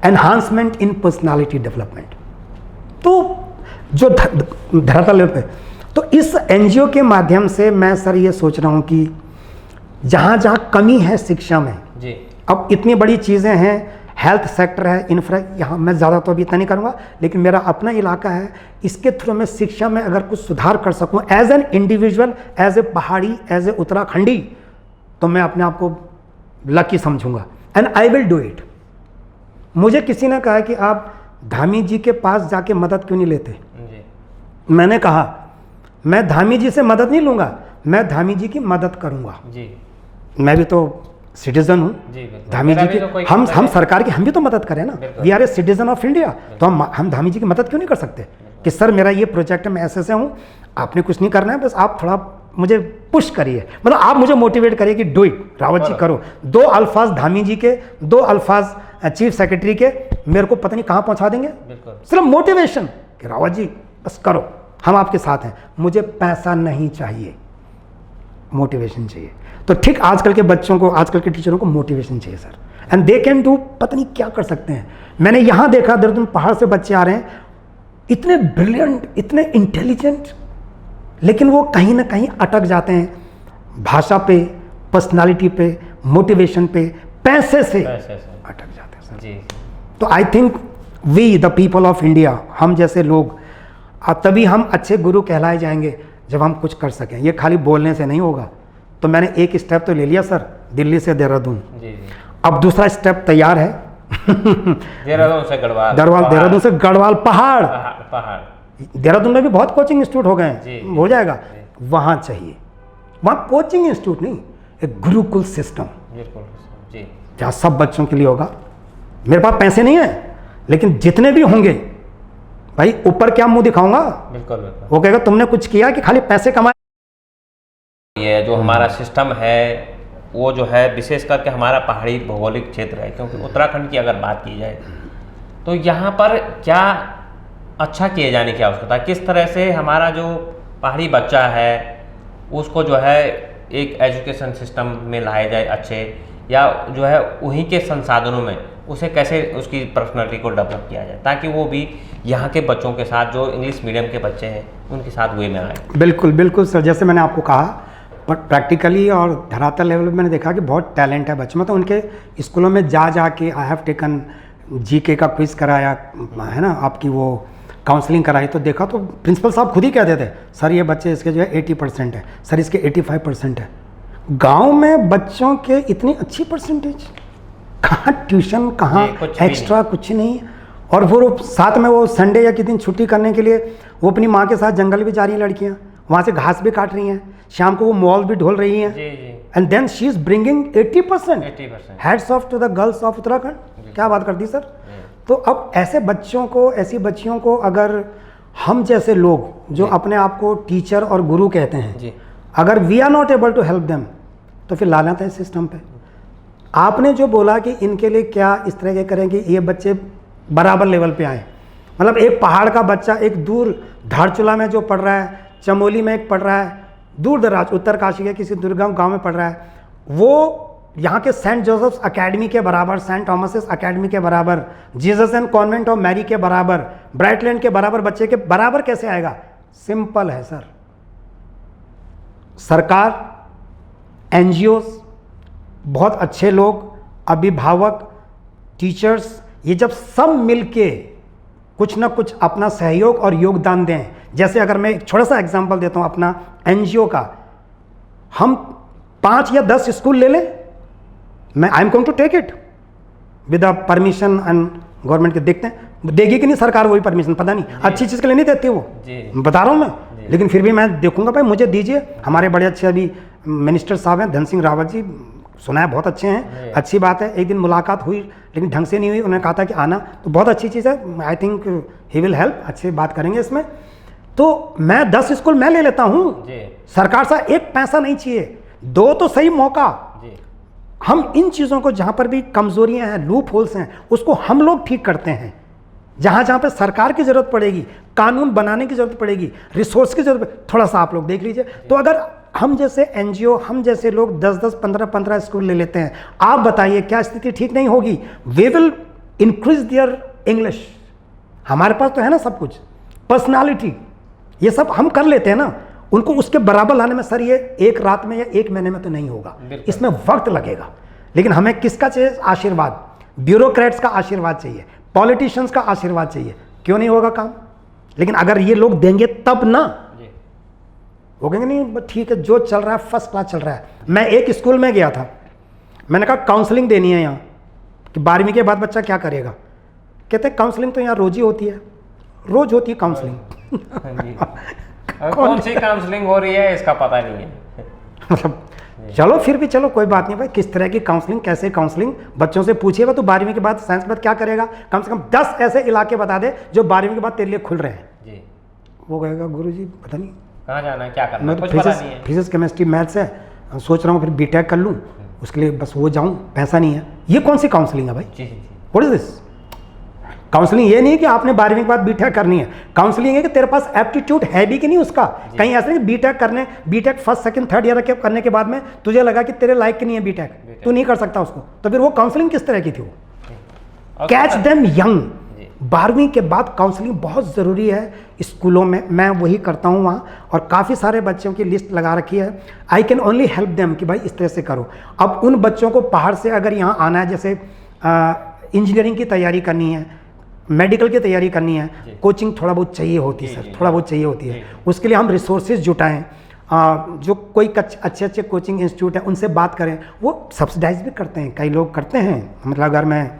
enhancement in personality development. तो जो धरातल पे, तो इस NGO के माध्यम से मैं सर ये सोच रहा हूँ कि जहाँ जहाँ कमी है शिक्षा में जी, अब इतनी बड़ी चीज़ें हैं, हेल्थ सेक्टर है, इंफ्रा, यहाँ मैं ज़्यादा तो अभी इतना नहीं करूँगा, लेकिन मेरा अपना इलाका है, इसके थ्रू मैं शिक्षा में अगर कुछ सुधार कर सकूँ as an individual, as a Pahari, as a Uttarakhandi, तो मैं अपने आप को लकी समझूंगा and I will do it. मुझे किसी ने कहा कि आप धामी जी के पास जाके मदद क्यों नहीं लेते जी? मैंने कहा मैं धामी जी से मदद नहीं लूँगा, मैं धामी जी की मदद करूँगा जी। मैं भी तो सिटीजन हूँ धामी जी की, तो हम सरकार की हम भी तो मदद करें ना, we are a citizen of India, तो हम धामी जी की मदद क्यों नहीं कर सकते कि सर मेरा ये प्रोजेक्ट है, मैं ऐसे हूँ, आपने कुछ नहीं करना है, बस आप थोड़ा मुझे पुश करिए, मतलब आप मुझे मोटिवेट करिए कि डू इट रावत जी करो। 2 अल्फाज धामी जी के, 2 अल्फाज चीफ सेक्रेटरी के मेरे को पता नहीं कहाँ पहुँचा देंगे, सिर्फ मोटिवेशन कि रावत जी बस करो, हम आपके साथ हैं, मुझे पैसा नहीं चाहिए, मोटिवेशन चाहिए। तो ठीक आजकल के बच्चों को, आजकल के टीचरों को मोटिवेशन चाहिए sir, and they can do, पता नहीं क्या कर सकते हैं। मैंने यहाँ देखा देहरादून पहाड़ से बच्चे आ रहे हैं, इतने ब्रिलियंट, इतने इंटेलिजेंट, लेकिन वो कहीं ना कहीं अटक जाते हैं भाषा पे, पर्सनालिटी पे, मोटिवेशन पे, पैसे से अटक जाते हैं सर जी। तो I think we the people of India, हम जैसे लोग, तभी हम अच्छे गुरु कहलाए जाएंगे जब हम कुछ कर सकें। ये खाली बोलने से नहीं होगा। तो मैंने एक स्टेप तो ले लिया सर, दिल्ली से देहरादून, अब दूसरा स्टेप तैयार है देहरादून से गढ़वाल, देहरादून से गढ़वाल पहाड़। देहरादून में भी बहुत कोचिंग इंस्टीट्यूट हो गए हैं, हो जाएगा, वहाँ चाहिए, वहाँ कोचिंग इंस्टीट्यूट नहीं, एक गुरुकुल सिस्टम जहाँ सब बच्चों के लिए होगा। मेरे पास पैसे नहीं है, लेकिन जितने भी होंगे भाई ऊपर क्या मुंह दिखाऊंगा? बिल्कुल बिल्कुल। वो कहेगा तुमने कुछ किया कि खाली पैसे कमाए? ये जो हमारा सिस्टम है वो जो है विशेष करके हमारा पहाड़ी भौगोलिक क्षेत्र है, क्योंकि उत्तराखंड की अगर बात की जाए तो यहाँ पर क्या अच्छा किए जाने की आवश्यकता है? किस तरह से हमारा जो पहाड़ी बच्चा है उसको जो है एक एजुकेशन सिस्टम में लाया जाए अच्छे, या जो है उन्हीं के संसाधनों में उसे कैसे उसकी पर्सनालिटी को डेवलप किया जाए ताकि वो भी यहाँ के बच्चों के साथ जो इंग्लिश मीडियम के बच्चे हैं उनके साथ वे में आए। बिल्कुल बिल्कुल सर, जैसे मैंने आपको कहा, बट प्रैक्टिकली और धरातल लेवल पे मैंने देखा कि बहुत टैलेंट है बच्चों में। तो उनके स्कूलों में जा के आई हैव टेकन जीके का क्विज कराया है ना, आपकी वो काउंसलिंग कराई, तो देखा तो प्रिंसिपल साहब खुद ही कहते थे सर ये बच्चे इसके जो है 80% है, सर इसके 85% है। गांव में बच्चों के इतनी अच्छी परसेंटेज, कहाँ ट्यूशन, कहाँ एक्स्ट्रा, कुछ नहीं। और वो साथ में वो संडे या किसी दिन छुट्टी करने के लिए वो अपनी माँ के साथ जंगल भी जा रही हैं लड़कियाँ, वहाँ से घास भी काट रही हैं, शाम को वो मॉल भी ढोल रही हैं, and then she is bringing 80%। Hats off to the girls of Uttarakhand. क्या बात कर दी सर। तो अब ऐसे बच्चों को, ऐसी बच्चियों को अगर हम जैसे लोग जो अपने आप को टीचर और गुरु कहते हैं, अगर we are not able to help them, तो फिर लानत है इस सिस्टम पे। आपने जो बोला कि इनके लिए क्या इस तरह के करें कि ये बच्चे बराबर लेवल पे आए, मतलब एक पहाड़ का बच्चा एक दूर धारचूला में जो पढ़ रहा है, चमोली में एक पढ़ रहा है, दूर दराज उत्तरकाशी के किसी दुर्गम गांव में पढ़ रहा है, वो यहाँ के सेंट जोसेफ्स अकेडमी के बराबर, सेंट थॉमस अकेडमी के बराबर, Jesus and convent of Mary के बराबर, ब्राइटलैंड के बराबर बच्चे के बराबर कैसे आएगा? सिंपल है सर, सरकार, एनजीओज, बहुत अच्छे लोग, अभिभावक, टीचर्स, ये जब सब मिलके कुछ ना कुछ अपना सहयोग और योगदान दें। जैसे अगर मैं एक छोटा सा एग्जांपल देता हूँ अपना एनजीओ का, हम 5 या 10 स्कूल ले लें, मैं I am going to take it with the permission and government के। देखते हैं देगी कि नहीं सरकार वही परमिशन, पता नहीं, अच्छी चीज़ के लिए नहीं देती वो, बता रहा हूँ मैं, लेकिन फिर भी मैं देखूंगा भाई मुझे दीजिए। हमारे बड़े अच्छे अभी मिनिस्टर साहब हैं, धन सिंह रावत जी, सुना है बहुत अच्छे हैं, अच्छी बात है। एक दिन मुलाकात हुई लेकिन ढंग से नहीं हुई, उन्होंने कहा था कि आना, तो बहुत अच्छी चीज़ है, I think he will help, अच्छी बात करेंगे इसमें। तो मैं 10 स्कूल मैं ले लेता हूँ, सरकार से एक पैसा नहीं चाहिए, 2 तो सही मौका। हम इन चीज़ों को जहाँ पर भी कमजोरियाँ हैं, लूप होल्स हैं, उसको हम लोग ठीक करते हैं। जहाँ जहाँ पे सरकार की ज़रूरत पड़ेगी, कानून बनाने की ज़रूरत पड़ेगी, रिसोर्स की ज़रूरत, थोड़ा सा आप लोग देख लीजिए। तो अगर हम जैसे एनजीओ, हम जैसे लोग 10-10, 15-15 स्कूल ले लेते हैं, आप बताइए क्या स्थिति ठीक नहीं होगी? We will increase their English. हमारे पास तो है ना सब कुछ, पर्सनालिटी, ये सब हम कर लेते हैं ना। उनको उसके बराबर लाने में सर ये एक रात में या एक महीने में तो नहीं होगा, इसमें वक्त लगेगा। लेकिन हमें किसका चाहिए आशीर्वाद? ब्यूरोक्रेट्स का आशीर्वाद चाहिए, पॉलिटिशियंस का आशीर्वाद चाहिए। क्यों नहीं होगा काम? लेकिन अगर ये लोग देंगे तब ना, वो कहेंगे नहीं ठीक है जो चल रहा है फर्स्ट क्लास चल रहा है। मैं एक स्कूल में गया था, मैंने कहा काउंसलिंग देनी है यहाँ कि 12वीं के बाद बच्चा क्या करेगा? कहते काउंसलिंग तो यहाँ रोज ही होती है, रोज होती है काउंसलिंग। कौन सी काउंसलिंग हो रही है इसका पता नहीं है। मतलब चलो फिर भी चलो कोई बात नहीं भाई, किस तरह की काउंसलिंग, कैसे काउंसलिंग, बच्चों से पूछिएगा तो 12वीं के बाद साइंस के बाद क्या करेगा, कम से कम 10 ऐसे इलाके बता दे जो 12वीं के बाद तेरे लिए खुल रहे हैं जी। वो कहेगा गुरुजी पता नहीं कहाँ जाना है, क्या करना है, कुछ पता नहीं है। फिजिक्स केमिस्ट्री मैथ्स है, सोच रहा हूँ फिर बीटेक कर लूँ, उसके लिए बस वो जाऊँ, पैसा नहीं है। ये कौन सी काउंसलिंग है भाई? What is this? काउंसलिंग ये नहीं कि आपने 12वीं के बाद बीटेक करनी है, काउंसलिंग है कि तेरे पास एप्टीट्यूड है भी कि नहीं उसका। कहीं ऐसा नहीं बीटेक करने, BTech first second third year करने के बाद में तुझे लगा कि तेरे लायक की नहीं है बीटेक, तू नहीं कर सकता उसको, तो फिर वो काउंसलिंग किस तरह की थी? वो कैच देम यंग। 12वीं के बाद काउंसलिंग बहुत ज़रूरी है स्कूलों में, मैं वही करता हूँ वहाँ, और काफ़ी सारे बच्चों की लिस्ट लगा रखी है। I can only help them कि भाई इस तरह से करो। अब उन बच्चों को पहाड़ से अगर यहाँ आना है, जैसे इंजीनियरिंग की तैयारी करनी है, मेडिकल की तैयारी करनी है, कोचिंग थोड़ा बहुत चाहिए होती है सर, थोड़ा बहुत चाहिए होती है। उसके लिए हम रिसोर्सेज जुटाएं, जो कोई अच्छे अच्छे कोचिंग इंस्टीट्यूट है उनसे बात करें, वो सब्सिडाइज भी करते हैं, कई लोग करते हैं। मतलब अगर मैं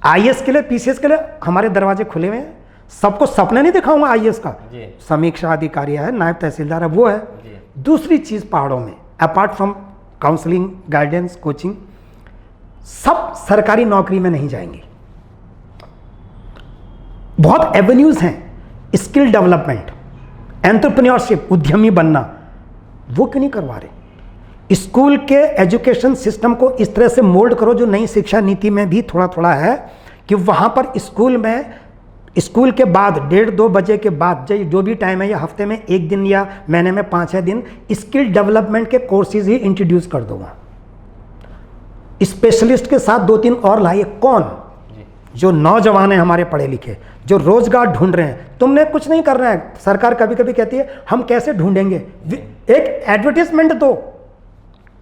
आईएएस के लिए, पीसीएस के लिए हमारे दरवाजे खुले हुए हैं। सबको सपना नहीं दिखाऊंगा आईएएस का, समीक्षा अधिकारी है, नायब तहसीलदार है, वो है। दूसरी चीज़ पहाड़ों में apart from counselling, guidance, coaching, सब सरकारी नौकरी में नहीं जाएंगे। बहुत एवेन्यूज़ हैं, स्किल डेवलपमेंट, एंटरप्रेन्योरशिप, उद्यमी बनना, वो क्यों नहीं करवा रहे? स्कूल के एजुकेशन सिस्टम को इस तरह से मोल्ड करो, जो नई शिक्षा नीति में भी थोड़ा थोड़ा है, कि वहाँ पर स्कूल के बाद 1:30-2 बजे के बाद जो भी टाइम है, या हफ्ते में 1 दिन या महीने में 5-6 दिन स्किल डेवलपमेंट के कोर्सेज ही इंट्रोड्यूस कर दो। वहाँ स्पेशलिस्ट के साथ 2-3 और लाइए। कौन? जो नौजवान हैं हमारे पढ़े लिखे, जो रोजगार ढूंढ रहे हैं। तुमने कुछ नहीं करना है। सरकार कभी कभी कहती है हम कैसे ढूंढेंगे, एक एडवर्टीजमेंट दो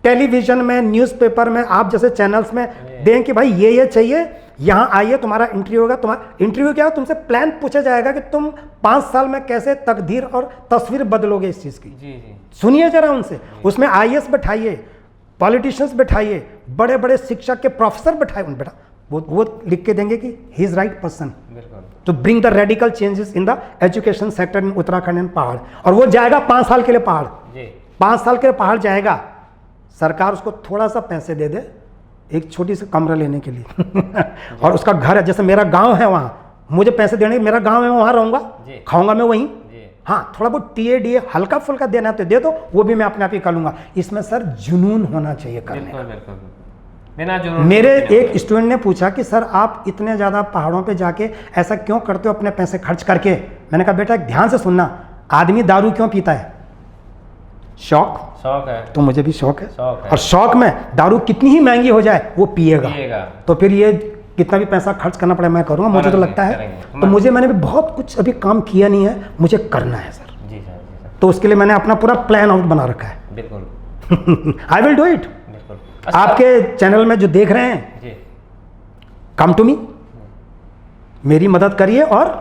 टेलीविजन में, न्यूज़पेपर में, आप जैसे चैनल्स में दें कि भाई ये चाहिए, यहाँ आइए, तुम्हारा इंटरव्यू होगा। तुम्हारा इंटरव्यू क्या हो, तुमसे प्लान पूछा जाएगा कि तुम 5 साल में कैसे तकदीर और तस्वीर बदलोगे इस चीज़ की। जी। सुनिए जरा उनसे। उसमें IAS बैठाइए, पॉलिटिशियंस बैठाइए, बड़े बड़े शिक्षक के प्रोफेसर बैठाए, उन बेटा वो लिख के देंगे कि he is right person to bring the radical changes in the education sector in Uttarakhand and पहाड़। और वो जाएगा 5 साल के लिए पहाड़, 5 साल के लिए पहाड़ जाएगा। सरकार उसको थोड़ा सा पैसे दे दे, एक छोटी सी कमरा लेने के लिए और उसका घर है, जैसे मेरा गांव है, वहाँ मुझे पैसे देने, मेरा गांव है, वहाँ रहूँगा, खाऊंगा मैं वहीं। हाँ, थोड़ा बहुत TA हल्का फुल्का देना है तो दे दो, वो भी मैं अपने आप ही कर लूँगा। इसमें सर जुनून होना चाहिए करने का। मेरे एक स्टूडेंट ने पूछा कि सर आप इतने ज़्यादा पहाड़ों पे जाके ऐसा क्यों करते हो अपने पैसे खर्च करके? मैंने कहा बेटा ध्यान से सुनना, आदमी दारू क्यों पीता है? शौक है। तो मुझे भी शौक है। और शौक में दारू कितनी ही महंगी हो जाए वो पिएगा। तो फिर ये कितना भी पैसा खर्च करना पड़े मैं करूँगा, मुझे तो लगता है। तो मैंने भी बहुत कुछ अभी काम किया नहीं है, मुझे करना है सर। जी सर। तो उसके लिए मैंने अपना पूरा प्लान आउट बना रखा है। बिल्कुल आई विल डू इट। आपके चैनल में जो देख रहे हैं, कम टू मी, मेरी मदद करिए और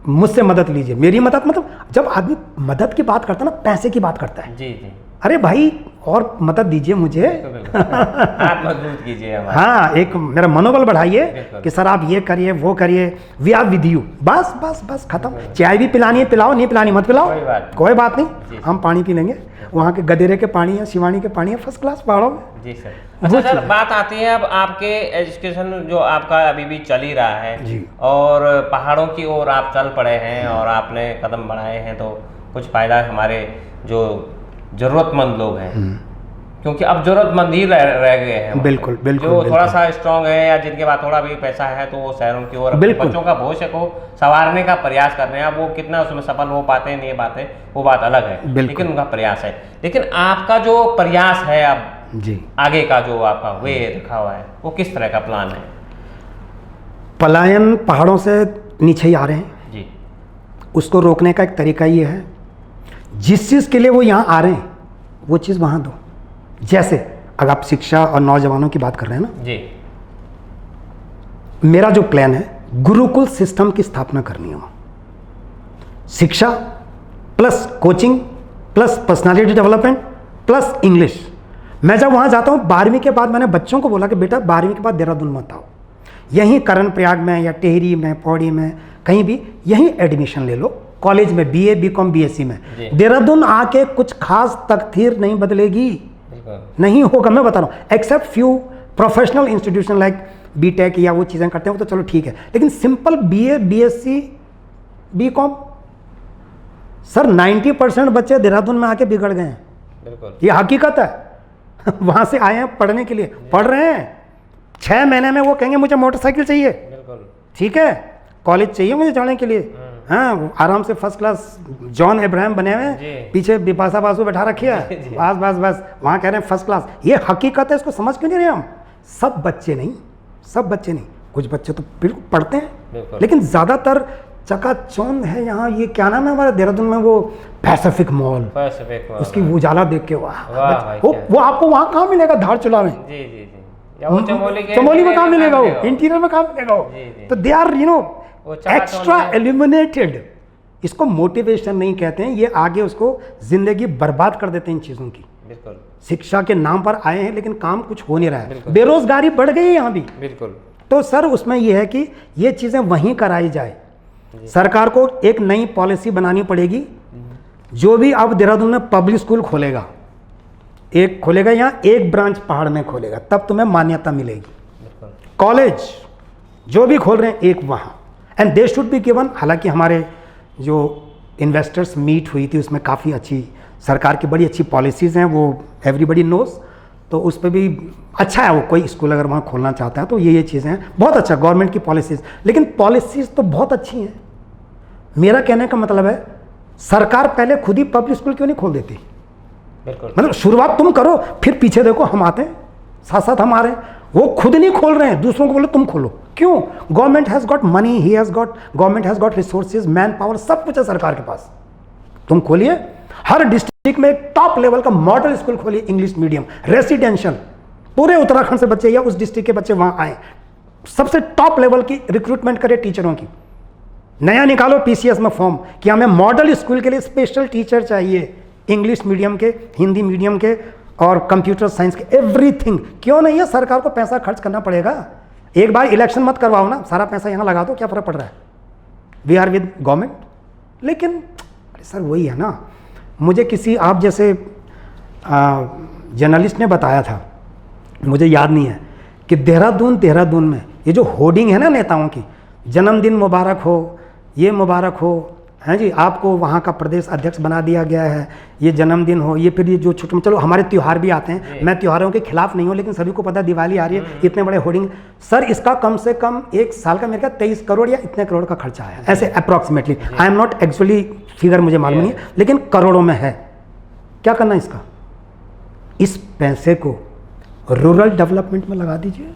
मुझसे मदद लीजिए। मेरी मदद मतलब जब आदमी मदद की बात करता है ना, पैसे की बात करता है। जी। अरे भाई और मदद दीजिए मुझे, आप मजबूत कीजिए। हाँ, एक मेरा मनोबल बढ़ाइए कि सर आप ये करिए, वो करिए, वी आर विद यू। बस बस बस खत्म। चाय भी पिलानी है पिलाओ, नहीं पिलानी मत पिलाओ, कोई बात नहीं, हम पानी पी लेंगे। वहाँ के गदेरे के पानी है, शिवानी के पानी है, फर्स्ट क्लास पहाड़ों में। जी सर। अच्छा सर, बात आती है अब आपके एजुकेशन जो आपका अभी भी चल ही रहा है जी, और पहाड़ों की ओर आप चल पड़े हैं और आपने कदम बढ़ाए हैं, तो कुछ फ़ायदा हमारे जो ज़रूरतमंद लोग हैं, क्योंकि अब ज़रूरतमंद ही रह गए हैं। बिल्कुल बिल्कुल। जो थोड़ा सा स्ट्रांग है या जिनके पास थोड़ा भी पैसा है, तो वो शहरों की ओर बच्चों का भविष्य को संवारने का प्रयास कर रहे हैं। अब वो कितना उसमें सफल हो पाते हैं नहीं पाते, वो बात अलग है, लेकिन उनका प्रयास है। लेकिन आपका जो प्रयास है अब जी, आगे का जो आपका वे रखा हुआ है, वो किस तरह का प्लान है? पलायन पहाड़ों से नीचे ही आ रहे हैं जी, उसको रोकने का एक तरीका ये है, जिस चीज़ के लिए वो यहाँ आ रहे हैं वो चीज़ वहाँ दो। जैसे अगर आप शिक्षा और नौजवानों की बात कर रहे हैं ना जी, मेरा जो प्लान है, गुरुकुल सिस्टम की स्थापना करनी है। शिक्षा plus coaching plus personality development plus English. मैं जब वहाँ जाता हूँ 12वीं के बाद, मैंने बच्चों को बोला कि बेटा 12वीं के बाद देहरादून मत आओ, यहीं करण प्रयाग में या टेहरी में, पौड़ी में, कहीं भी यहीं एडमिशन ले लो, कॉलेज में BA BCom BSc में। देहरादून आके कुछ खास तकदीर नहीं बदलेगी, नहीं होगा, मैं बता रहा हूँ। Except few professional institution like BTech या वो चीज़ें करते हैं, वो तो चलो ठीक है, लेकिन simple BA BSc BCom, sir 90% बच्चे देहरादून में आके बिगड़ गए हैं, ये हकीकत है। वहाँ से आए हैं पढ़ने के लिए, पढ़ रहे हैं, 6 महीने में वो कहेंगे मुझे मोटरसाइकिल चाहिए, ठीक है, कॉलेज चाहिए मुझे जाने के लिए। हाँ, आराम से फर्स्ट क्लास जॉन अब्राहम बने हुए हैं, पीछे बिपाशा बासु बैठा रखी है, बस बस बस, वहाँ कह रहे हैं फर्स्ट क्लास। ये हकीकत है, इसको समझ क्यों नहीं रहे हम? सब बच्चे नहीं, सब बच्चे नहीं, कुछ बच्चे तो बिल्कुल पढ़ते हैं, लेकिन ज़्यादातर चकाचौंध है यहाँ। ये क्या नाम है हमारे देहरादून में, वो पैसिफिक मॉल, उसकी उजाला देख के वाह, वो आपको वहाँ कहाँ मिलेगा? धारचूला में, चमोली में कहाँ मिलेगा? वो इंटीरियर में कहाँ मिलेगा? तो दे आर एक्स्ट्रा एल्यूमिनेटेड। इसको मोटिवेशन नहीं कहते हैं, ये आगे उसको जिंदगी बर्बाद कर देते हैं इन चीज़ों की। बिल्कुल, शिक्षा के नाम पर आए हैं लेकिन काम कुछ हो नहीं रहा है, बेरोजगारी बढ़ गई है यहाँ भी। बिल्कुल। तो सर उसमें यह है कि ये चीज़ें वहीं कराई जाए। सरकार को एक नई पॉलिसी बनानी पड़ेगी। जो भी अब देहरादून में पब्लिक स्कूल खोलेगा, एक खोलेगा यहाँ, एक ब्रांच पहाड़ में खोलेगा, तब तुम्हें मान्यता मिलेगी। कॉलेज जो भी खोल रहे हैं एक वहाँ, and they should be given. हालांकि हमारे जो इन्वेस्टर्स मीट हुई थी उसमें काफ़ी अच्छी सरकार की बड़ी अच्छी पॉलिसीज़ हैं, वो एवरीबडी नोज़। तो उस पर भी अच्छा है, वो कोई स्कूल अगर वहाँ खोलना चाहता है तो ये चीज़ें हैं, बहुत अच्छा गवर्नमेंट की पॉलिसीज़। लेकिन पॉलिसीज़ तो बहुत अच्छी हैं। मेरा कहने का मतलब है सरकार पहले खुद ही पब्लिक स्कूल क्यों नहीं खोल देती? बिल्कुल, मतलब शुरुआत तुम करो, फिर पीछे देखो हम आते हैं, साथ साथ हम आ रहे हैं। वो खुद नहीं खोल रहे हैं, दूसरों को बोलो तुम खोलो। क्यों? Government has got money, government has got resources, man power, सब कुछ है सरकार के पास। तुम खोलिए, हर डिस्ट्रिक्ट में एक टॉप लेवल का मॉडल स्कूल खोलिए, इंग्लिश मीडियम रेसिडेंशियल। पूरे उत्तराखंड से बच्चे या उस डिस्ट्रिक्ट के बच्चे वहां आए, सबसे टॉप लेवल की रिक्रूटमेंट करे टीचरों की। नया निकालो पीसीएस में फॉर्म कि हमें मॉडल स्कूल के लिए स्पेशल टीचर चाहिए, इंग्लिश मीडियम के, हिंदी मीडियम के और कंप्यूटर साइंस के, एवरीथिंग। क्यों नहीं है? सरकार को पैसा खर्च करना पड़ेगा। एक बार इलेक्शन मत करवाओ ना, सारा पैसा यहाँ लगा दो, क्या फर्क पड़ रहा है? We are with government. लेकिन अरे सर वही है ना, मुझे किसी आप जैसे जर्नलिस्ट ने बताया था, मुझे याद नहीं है, कि देहरादून में ये जो होर्डिंग है ना नेताओं की, जन्मदिन मुबारक हो, ये मुबारक हो, हैं जी, आपको वहाँ का प्रदेश अध्यक्ष बना दिया गया है, ये जन्मदिन हो, ये फिर ये जो छोटे, चलो हमारे त्यौहार भी आते हैं, मैं त्योहारों के खिलाफ नहीं हूँ, लेकिन सभी को पता है दिवाली आ रही है, इतने बड़े होर्डिंग। सर इसका कम से कम एक साल का मेरे ख्याल 23 करोड़ या इतने करोड़ का खर्चा है, ऐसे approximately. I am not actually figure मुझे मालूम नहीं है, लेकिन करोड़ों में है। क्या करना इसका? इस पैसे को रूरल डेवलपमेंट में लगा दीजिए।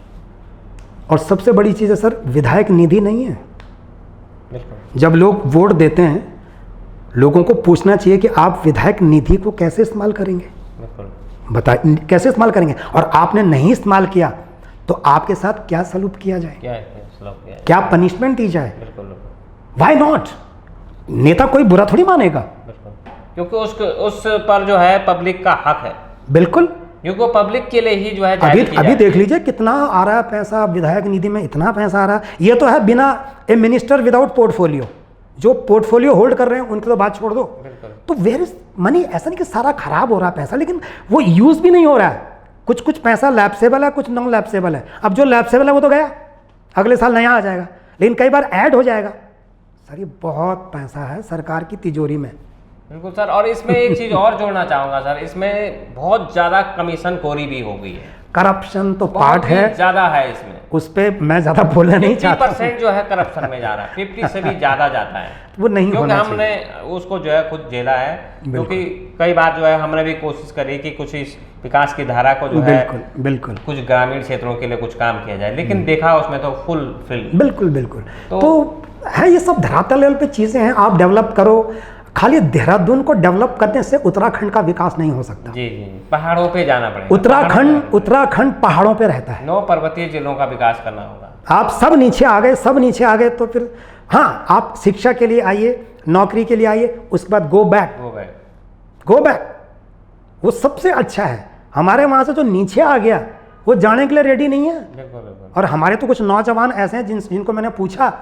और सबसे बड़ी चीज़ है सर, विधायक निधि नहीं है। जब लोग वोट देते हैं, लोगों को पूछना चाहिए कि आप विधायक निधि को कैसे इस्तेमाल करेंगे, बताइए कैसे इस्तेमाल करेंगे। और आपने नहीं इस्तेमाल किया तो आपके साथ क्या सलूक किया जाए, क्या पनिशमेंट दी जाए? Why not? नेता कोई बुरा थोड़ी मानेगा, क्योंकि उस पर जो है पब्लिक का हक है। बिल्कुल, क्योंकि वो पब्लिक के लिए ही जो है अभी देख लीजिए कितना आ रहा है पैसा विधायक निधि में, इतना पैसा आ रहा है। ये तो है बिना ए मिनिस्टर विदाउट पोर्टफोलियो, जो पोर्टफोलियो होल्ड कर रहे हैं उनकी तो बात छोड़ दो। तो वेयर इज मनी? ऐसा नहीं कि सारा खराब हो रहा है पैसा, लेकिन वो यूज भी नहीं हो रहा है। कुछ पैसा लैप्सेबल है, कुछ नॉन लैप्सेबल है। अब जो लैप्सेबल है वो तो गया, अगले साल नया आ जाएगा, लेकिन कई बार ऐड हो जाएगा। सर ये बहुत पैसा है सरकार की तिजोरी में। बिल्कुल सर, और इसमें एक चीज और जोड़ना चाहूंगा सर, इसमें बहुत ज्यादा कमीशन खोरी भी हो गई है, करप्शन तो पार्ट है, ज्यादा है इसमें। उस पे मैं ज्यादा बोलना नहीं चाहता। 50% जो है करप्शन में जा रहा है, 50 से भी ज्यादा जाता है। वो नहीं क्योंकि होना हमने उसको जो है खुद झेला है, क्योंकि कई बार जो है हमने भी कोशिश करी कि कुछ इस विकास की धारा को जो है बिल्कुल कुछ ग्रामीण क्षेत्रों के लिए कुछ काम किया जाए, लेकिन देखा उसमें तो फुल फिल। बिल्कुल तो है, ये सब धरातल लेवल पे चीजें हैं। आप डेवलप करो, खाली देहरादून को डेवलप करने से उत्तराखंड का विकास नहीं हो सकता। जी, पहाड़ों पे जाना पड़ेगा। उत्तराखंड पहाड़ों पे रहता है। 9 पर्वतीय जिलों का विकास करना होगा। आप सब नीचे आ गए तो फिर हाँ, आप शिक्षा के लिए आइए, नौकरी के लिए आइए, उसके बाद गो बैक, वो सबसे अच्छा है। हमारे वहां से जो नीचे आ गया वो जाने के लिए रेडी नहीं है। बिल्कुल। और हमारे तो कुछ नौजवान ऐसे हैं जिनको मैंने पूछा,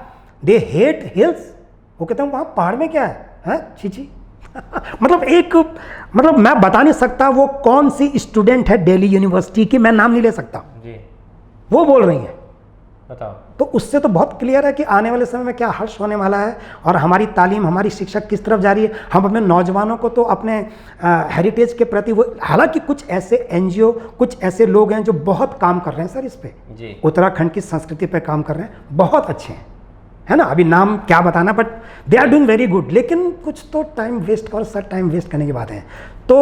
दे हेट हिल्स, वो कहते हैं वहां पहाड़ में क्या है छी मतलब मैं बता नहीं सकता वो कौन सी स्टूडेंट है दिल्ली यूनिवर्सिटी की, मैं नाम नहीं ले सकता जी, वो बोल रही है। बताओ। तो उससे तो बहुत क्लियर है कि आने वाले समय में क्या हर्ष होने वाला है और हमारी तालीम, हमारी शिक्षा किस तरफ जा रही है। हम अपने नौजवानों को तो अपने हेरिटेज के प्रति वो, हालांकि कुछ ऐसे एनजीओ, कुछ ऐसे लोग हैं जो बहुत काम कर रहे हैं सर इस पे, उत्तराखंड की संस्कृति पे काम कर रहे हैं, बहुत अच्छे हैं, है ना। अभी नाम क्या बताना, but they are doing very good. लेकिन कुछ तो टाइम वेस्ट, और सर टाइम वेस्ट करने की बात है। तो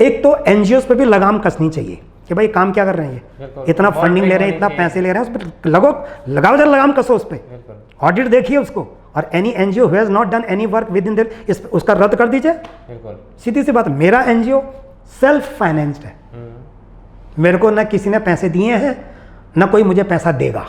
एक तो एनजीओस पे भी लगाम कसनी चाहिए कि भाई काम क्या कर रहे हैं, इतना फंडिंग ले रहे हैं, इतना पैसे ले रहे हैं, उस पर लगाओ जरा लगाम कसो उस पर, ऑडिट देखिए उसको। और any NGO who has not done any work with in their, उसका रद्द कर दीजिए। सीधी सी बात, मेरा एनजीओ सेल्फ फाइनेंस्ड है, मेरे को ना किसी ने पैसे दिए हैं ना कोई मुझे पैसा देगा।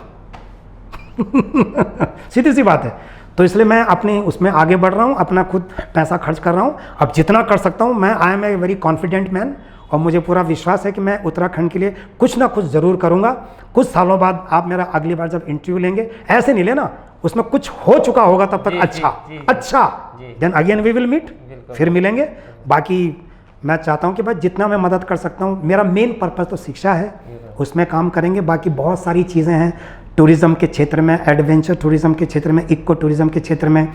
सीधी सी बात है। तो इसलिए मैं अपने उसमें आगे बढ़ रहा हूँ, अपना खुद पैसा खर्च कर रहा हूँ। अब जितना कर सकता हूँ, मैं I am a very confident man, और मुझे पूरा विश्वास है कि मैं उत्तराखंड के लिए कुछ ना कुछ ज़रूर करूँगा। कुछ सालों बाद आप मेरा अगली बार जब इंटरव्यू लेंगे, ऐसे नहीं लेना, उसमें कुछ हो चुका होगा तब तक अच्छा then again we will meet, फिर मिलेंगे। बाकी मैं चाहता हूँ कि भाई जितना मैं मदद कर सकता हूँ, मेरा मेन पर्पज़ तो शिक्षा है, उसमें काम करेंगे। बाकी बहुत सारी चीज़ें हैं, टूरिज़्म के क्षेत्र में, एडवेंचर टूरिज़्म के क्षेत्र में, इको टूरिज़्म के क्षेत्र में,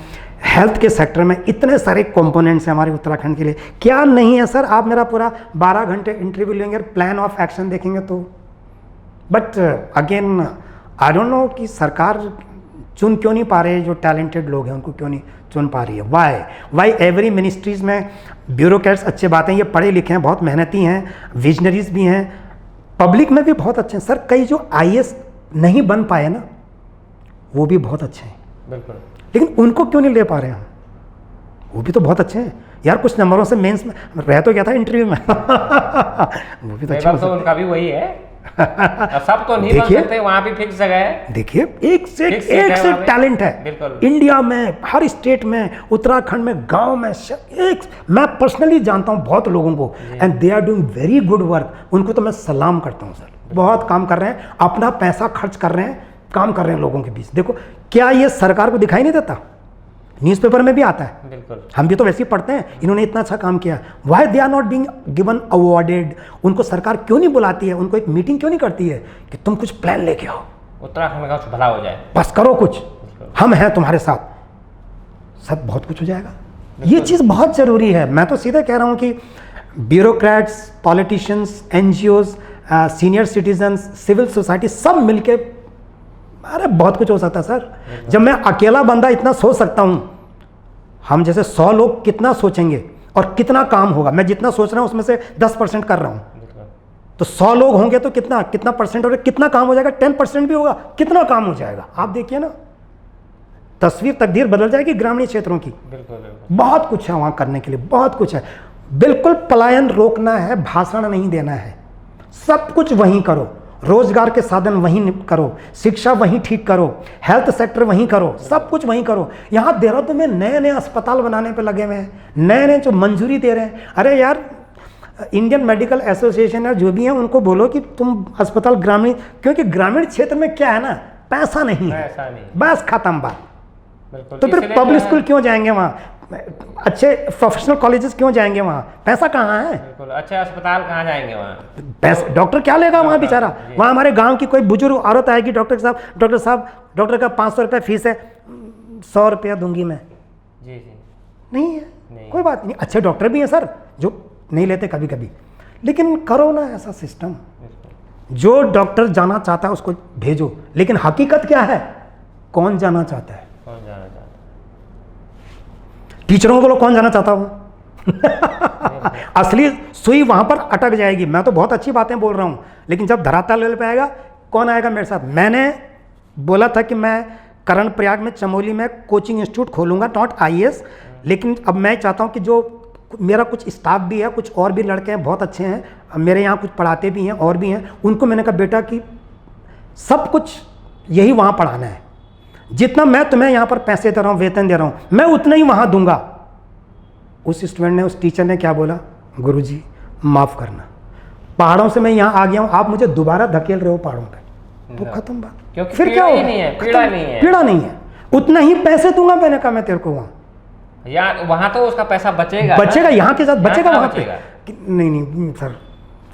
हेल्थ के सेक्टर में, इतने सारे कंपोनेंट्स हैं हमारे उत्तराखंड के लिए। क्या नहीं है सर? आप मेरा पूरा 12 घंटे इंटरव्यू लेंगे, प्लान ऑफ एक्शन देखेंगे तो। But again I don't know कि सरकार चुन क्यों नहीं पा रहे, जो टैलेंटेड लोग हैं उनको क्यों नहीं चुन पा रही है। वाई एवरी मिनिस्ट्रीज़ में ब्यूरोक्रेट्स अच्छे बातें, ये पढ़े लिखे हैं, बहुत मेहनती हैं, विजनरीज भी हैं, पब्लिक में भी बहुत अच्छे हैं सर। कई जो IAS नहीं बन पाए ना, वो भी बहुत अच्छे हैं, बिल्कुल। लेकिन उनको क्यों नहीं ले पा रहे हैं हम? वो भी तो बहुत अच्छे हैं यार, कुछ नंबरों से मेंस में रह तो गया था इंटरव्यू में वो भी तो अच्छा तो उनका भी वही है सब तो नहीं बन सकते, वहाँ भी फिक्स जगह है। देखिए एक से टैलेंट है इंडिया में, हर स्टेट में, उत्तराखंड में, गांव में। एक मैं पर्सनली जानता हूँ बहुत लोगों को, and they are doing very good work. उनको तो मैं सलाम करता हूँ सर, बहुत काम कर रहे हैं, अपना पैसा खर्च कर रहे हैं, काम कर रहे हैं लोगों के बीच। देखो क्या ये सरकार को दिखाई नहीं देता? न्यूज़पेपर में भी आता है, बिल्कुल। हम भी तो वैसे ही पढ़ते हैं, इन्होंने इतना अच्छा काम किया। Why they are not being given awarded? उनको सरकार क्यों नहीं बुलाती है? उनको एक मीटिंग क्यों नहीं करती है कि तुम कुछ प्लान लेके आओ, उत्तराखंड में कुछ भला हो जाए, बस करो कुछ, हम हैं तुम्हारे साथ, सब बहुत कुछ हो जाएगा। ये चीज़ बहुत ज़रूरी है। मैं तो सीधे कह रहा हूँ कि bureaucrats, politicians, NGOs, senior citizens, civil society सब मिलके, अरे बहुत कुछ हो सकता है सर। जब मैं अकेला बंदा इतना सोच सकता हूँ, हम जैसे 100 लोग कितना सोचेंगे और कितना काम होगा? मैं जितना सोच रहा हूँ उसमें से 10% कर रहा हूँ, तो 100 लोग होंगे तो कितना कितना परसेंट हो, कितना काम हो जाएगा? 10% भी होगा, कितना काम हो जाएगा? आप देखिए ना, तस्वीर तकदीर बदल जाएगी ग्रामीण क्षेत्रों की। बहुत कुछ है वहाँ करने के लिए, बहुत कुछ है। बिल्कुल पलायन रोकना है, भाषण नहीं देना है, सब कुछ वहीं करो, रोजगार के साधन वहीं करो, शिक्षा वहीं ठीक करो, हेल्थ सेक्टर वहीं करो, सब कुछ वहीं करो। यहाँ देहरादून में नए नए अस्पताल बनाने पे लगे हुए हैं, नए नए जो मंजूरी दे रहे हैं। अरे यार, इंडियन मेडिकल एसोसिएशन है, जो भी है, उनको बोलो कि तुम अस्पताल ग्रामीण, क्योंकि ग्रामीण क्षेत्र में क्या है ना, पैसा नहीं है, बस खत्म बात। तो फिर पब्लिक स्कूल क्यों जाएंगे वहाँ? अच्छे प्रोफेशनल कॉलेजेस क्यों जाएंगे वहाँ? पैसा कहाँ है? बिल्कुल, अच्छे अस्पताल कहाँ जाएंगे वहाँ? पैसा डॉक्टर क्या लेगा वहाँ बेचारा? वहाँ हमारे गांव की कोई बुजुर्ग औरत आएगी, डॉक्टर साहब डॉक्टर का 500 रुपये फीस है, 100 रुपया दूंगी मैं। जी। नहीं है, कोई बात नहीं, अच्छे डॉक्टर भी हैं सर जो नहीं लेते कभी कभी, लेकिन करो ना ऐसा सिस्टम। जो डॉक्टर जाना चाहता है उसको भेजो, लेकिन हकीकत क्या है? कौन जाना चाहता है? टीचरों को लोग कौन जाना चाहता हूँ असली सुई वहां पर अटक जाएगी। मैं तो बहुत अच्छी बातें बोल रहा हूँ, लेकिन जब धरातल लेवल पे आएगा, कौन आएगा मेरे साथ? मैंने बोला था कि मैं करण प्रयाग में, चमोली में कोचिंग इंस्टीट्यूट खोलूंगा, नॉट IAS, लेकिन अब मैं चाहता हूँ कि जो मेरा कुछ स्टाफ भी है, कुछ और भी लड़के हैं बहुत अच्छे हैं, मेरे यहाँ कुछ पढ़ाते भी हैं और भी हैं, उनको मैंने कहा बेटा कि सब कुछ यही वहाँ पढ़ाना है, जितना मैं तुम्हें यहाँ पर पैसे दे रहा हूँ, वेतन दे रहा हूँ, मैं उतना ही वहाँ दूंगा। उस स्टूडेंट ने, उस टीचर ने क्या बोला? गुरुजी माफ़ करना, पहाड़ों से मैं यहाँ आ गया हूँ, आप मुझे दोबारा धकेल रहे हो पहाड़ों पे, तो खत्म बात। फिर क्या होगा? पीड़ा नहीं है, उतना ही पैसे दूंगा। मैंने कहा मैं तेरे को वहाँ तो उसका पैसा बचेगा, यहाँ के साथ बचेगा, वहाँ पे नहीं सर,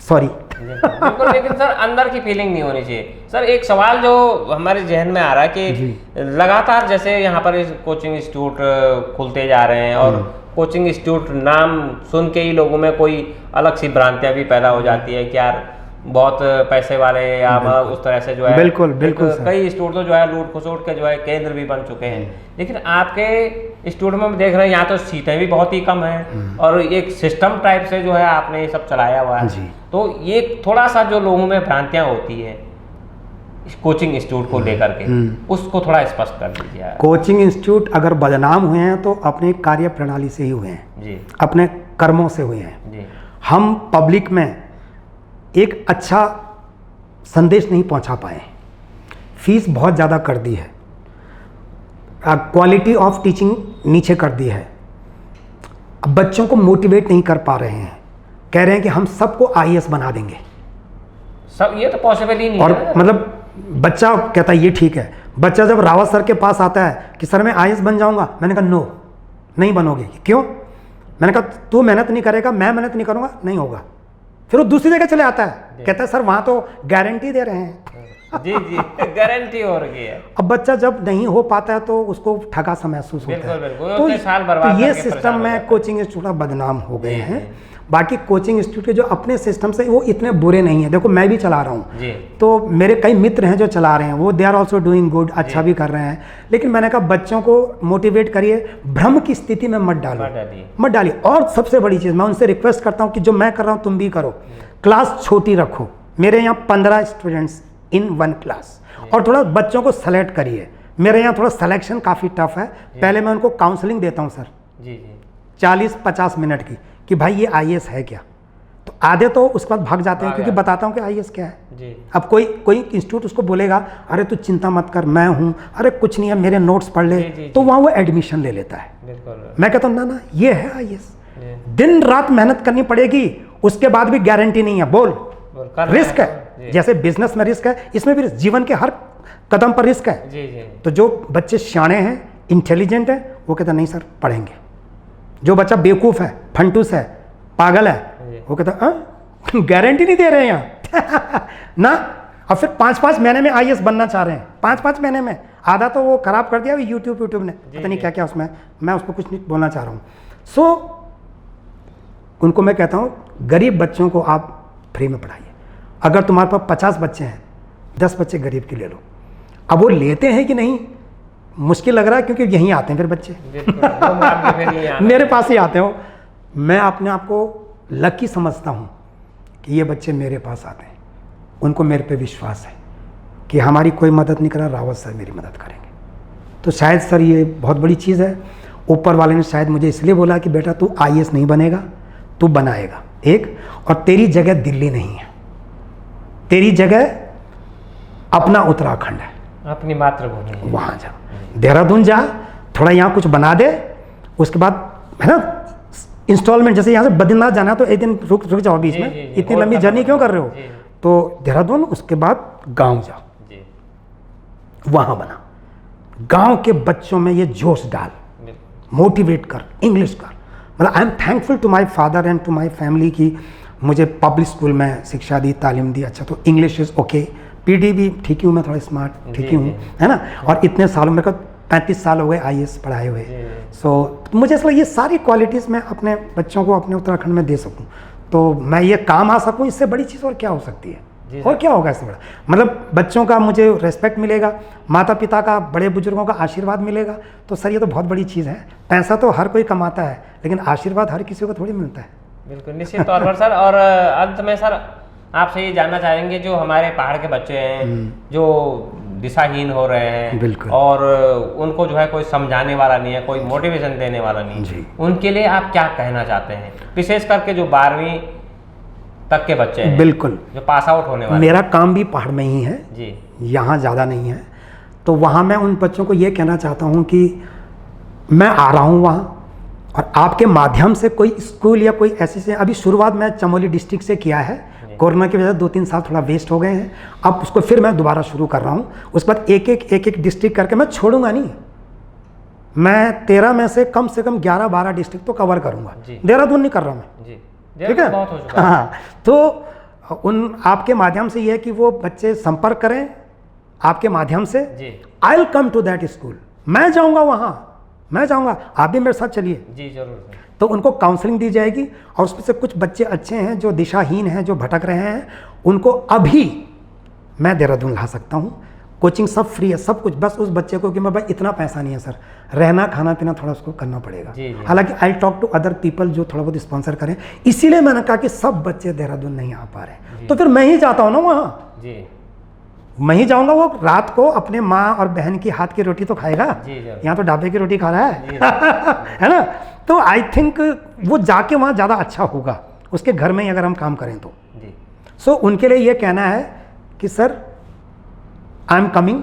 सॉरी। बिल्कुल, लेकिन सर अंदर की फीलिंग नहीं होनी चाहिए। सर एक सवाल जो हमारे जहन में आ रहा है कि लगातार जैसे यहाँ पर कोचिंग इंस्टीट्यूट खुलते जा रहे हैं, और कोचिंग इंस्टीट्यूट नाम सुन के ही लोगों में कोई अलग सी भ्रांतियां भी पैदा हो जाती है कि यार बहुत पैसे वाले या उस तरह से जो है, बिल्कुल कई इंस्टीट्यूट तो जो है लूट खसोट के जो है केंद्र भी बन चुके हैं। लेकिन आपके इंस्टीट्यूट में हम देख रहे हैं यहाँ तो सीटें भी बहुत ही कम हैं, और एक सिस्टम टाइप से जो है आपने ये सब चलाया हुआ है। तो ये थोड़ा सा जो लोगों में भ्रांतियां होती है कोचिंग इंस्टीट्यूट को लेकर के, उसको थोड़ा स्पष्ट कर दीजिए। कोचिंग इंस्टीट्यूट अगर बदनाम हुए हैं तो अपने कार्य प्रणाली से ही हुए हैं जी, अपने कर्मों से हुए हैं जी। हम पब्लिक में एक अच्छा संदेश नहीं पहुंचा पाए, फीस बहुत ज़्यादा कर दी है, क्वालिटी ऑफ टीचिंग नीचे कर दी है, अब बच्चों को मोटिवेट नहीं कर पा रहे हैं, कह रहे हैं कि हम सबको IAS बना देंगे सब, ये तो पॉसिबल ही नहीं और है। मतलब बच्चा कहता है ये ठीक है, बच्चा जब रावत सर के पास आता है कि सर मैं IAS बन जाऊंगा, मैंने कहा नो नहीं बनोगे। क्यों? मैंने कहा तू मेहनत नहीं करेगा, मैं मेहनत नहीं करूंगा, नहीं होगा। फिर वो दूसरी जगह चले आता है, कहता है सर वहाँ तो गारंटी दे रहे हैं जी जी, गारंटी हो रही है। अब बच्चा जब नहीं हो पाता है तो उसको ठगा सा महसूस होता है। बिल्कुल, उतने साल बर्बाद तो ये करके परेशान सिस्टम हो में जाता है। कोचिंग इंस्टीट्यूट बदनाम हो गए जी, हैं। जी। बाकी कोचिंग इंस्टीट्यूट के जो अपने सिस्टम से वो इतने बुरे नहीं है। देखो मैं भी चला रहा हूँ, जी तो मेरे कई मित्र हैं जो चला रहे हैं, वो they are also doing good, अच्छा भी कर रहे हैं। लेकिन मैंने कहा बच्चों को मोटिवेट करिए, भ्रम की स्थिति में मत डालिए। और सबसे बड़ी चीज़ मैं उनसे रिक्वेस्ट करता हूँ कि जो मैं कर रहा हूँ तुम भी करो, क्लास छोटी रखो। मेरे यहाँ 15 स्टूडेंट्स इन 1 क्लास, और थोड़ा बच्चों को सेलेक्ट करिए। मेरे यहाँ थोड़ा सिलेक्शन काफ़ी टफ है। पहले मैं उनको काउंसलिंग देता हूँ सर, जी जी 40-50 मिनट की, कि भाई ये आईएएस है क्या। तो आधे तो उसके बाद भाग जाते हैं, क्योंकि बताता हूँ कि आईएएस क्या है। जी। अब कोई इंस्टीट्यूट उसको बोलेगा अरे तू चिंता मत कर, मैं हूँ, अरे कुछ नहीं है, मेरे नोट्स पढ़ ले, तो वहाँ वो एडमिशन ले लेता है। मैं कहता हूँ ना ये है आईएएस, दिन रात मेहनत करनी पड़ेगी, उसके बाद भी गारंटी नहीं है। बोल रिस्क है, जैसे बिजनेस में रिस्क है, इसमें भी जीवन के हर कदम पर रिस्क है। जी जी। तो जो बच्चे शाणे हैं, इंटेलिजेंट है, वो कहता नहीं सर पढ़ेंगे। जो बच्चा बेवकूफ़ है, फंटूस है, पागल है, वो कहता गारंटी नहीं दे रहे हैं यहाँ ना। और फिर 5-5 महीने में आईएएस बनना चाह रहे हैं, 5-5 महीने में। आधा तो वो खराब कर दिया यूट्यूब ने, पता नहीं क्या क्या उसमें, मैं उसको कुछ नहीं बोलना चाह रहा हूँ। सो उनको मैं कहता हूँ गरीब बच्चों को आप फ्री में पढ़ाइए। अगर तुम्हारे पास 50 बच्चे हैं, 10 बच्चे गरीब के ले लो। अब वो लेते हैं कि नहीं मुश्किल लग रहा है, क्योंकि यहीं आते हैं फिर बच्चे मेरे पास ही आते हो। मैं अपने आप को लकी समझता हूँ कि ये बच्चे मेरे पास आते हैं, उनको मेरे पे विश्वास है कि हमारी कोई मदद नहीं कर रहा, रावत सर मेरी मदद करेंगे। तो शायद सर ये बहुत बड़ी चीज़ है। ऊपर वाले ने शायद मुझे इसलिए बोला कि बेटा तू आईएएस नहीं बनेगा, तू बनाएगा एक, और तेरी जगह दिल्ली नहीं है, तेरी जगह अपना उत्तराखंड है, अपनी मातृभूमि, वहाँ जा, देहरादून जा, थोड़ा यहाँ कुछ बना दे, उसके बाद है ना इंस्टॉलमेंट, जैसे यहाँ से बद्रीनाथ जाना है तो एक दिन रुक जाओ बीच में, इतनी लंबी जर्नी क्यों कर रहे हो। तो देहरादून, उसके बाद गांव जाओ, वहाँ बना, गांव के बच्चों में ये जोश डाल, मोटिवेट कर, इंग्लिश कर। मतलब I am thankful to my father and to my family कि मुझे पब्लिक स्कूल में शिक्षा दी, तालीम दी। अच्छा तो इंग्लिश इज़ ओके, पीडी भी ठीक ही हूँ मैं, थोड़ा स्मार्ट ठीक ही हूँ, है ना। और इतने सालों मेरे को 35 साल हो गए आईएएस पढ़ाए हुए। सो मुझे ऐसा लगा ये सारी क्वालिटीज़ मैं अपने बच्चों को अपने उत्तराखंड में दे सकूँ, तो मैं ये काम आ सकूँ, इससे बड़ी चीज़ और क्या हो सकती है। और क्या होगा इससे बड़ा, मतलब बच्चों का मुझे रेस्पेक्ट मिलेगा, माता पिता का, बड़े बुजुर्गों का आशीर्वाद मिलेगा। तो सर ये तो बहुत बड़ी चीज़ है। पैसा तो हर कोई कमाता है, लेकिन आशीर्वाद हर किसी को थोड़ी मिलता है। बिल्कुल निश्चित तौर पर सर। और अंत में सर आपसे ये जानना चाहेंगे, जो हमारे पहाड़ के बच्चे हैं जो दिशाहीन हो रहे हैं और उनको जो है कोई समझाने वाला नहीं है, कोई मोटिवेशन देने वाला नहीं, उनके लिए आप क्या कहना चाहते हैं, विशेष करके जो 12वीं तक के बच्चे हैं, बिल्कुल जो पास आउट होने वाले। मेरा काम भी पहाड़ में ही है जी, यहाँ ज़्यादा नहीं है। तो वहाँ मैं उन बच्चों को ये कहना चाहता हूँ कि मैं आ रहा हूँ वहाँ, और आपके माध्यम से कोई स्कूल या कोई ऐसी से, अभी शुरुआत मैं चमोली डिस्ट्रिक्ट से किया है, कोरोना की वजह से 2-3 साल थोड़ा वेस्ट हो गए हैं। अब उसको फिर मैं दोबारा शुरू कर रहा हूँ। उसके बाद एक डिस्ट्रिक्ट करके मैं छोड़ूंगा नहीं, मैं 13 में से कम 11-12 डिस्ट्रिक्ट तो कवर करूँगा। देहरादून नहीं कर रहा मैं, ठीक है। हाँ, तो उन आपके माध्यम से ये है कि वो बच्चे संपर्क करें आपके माध्यम से। I will come to that school, मैं जाऊँगा वहाँ, मैं जाऊँगा, आप भी मेरे साथ चलिए। जी जरूर। तो उनको काउंसलिंग दी जाएगी, और उसमें से कुछ बच्चे अच्छे हैं जो दिशाहीन हैं, जो भटक रहे हैं, उनको अभी मैं देहरादून ला सकता हूँ। कोचिंग सब फ्री है, सब कुछ, बस उस बच्चे को कि मैं भाई इतना पैसा नहीं है सर, रहना खाना पीना थोड़ा उसको करना पड़ेगा। हालांकि I talk to other people जो थोड़ा बहुत स्पॉन्सर करें। इसीलिए मैंने कहा कि सब बच्चे देहरादून नहीं आ पा रहे, तो फिर मैं ही जाता हूँ ना वहाँ, मैं ही जाऊँगा। वो रात को अपने माँ और बहन की हाथ की रोटी तो खाएगा, यहाँ तो ढाबे की रोटी खा रहा है है ना। तो आई थिंक वो जाके वहाँ ज़्यादा अच्छा होगा, उसके घर में ही अगर हम काम करें तो। सो उनके लिए ये कहना है कि सर आई एम कमिंग,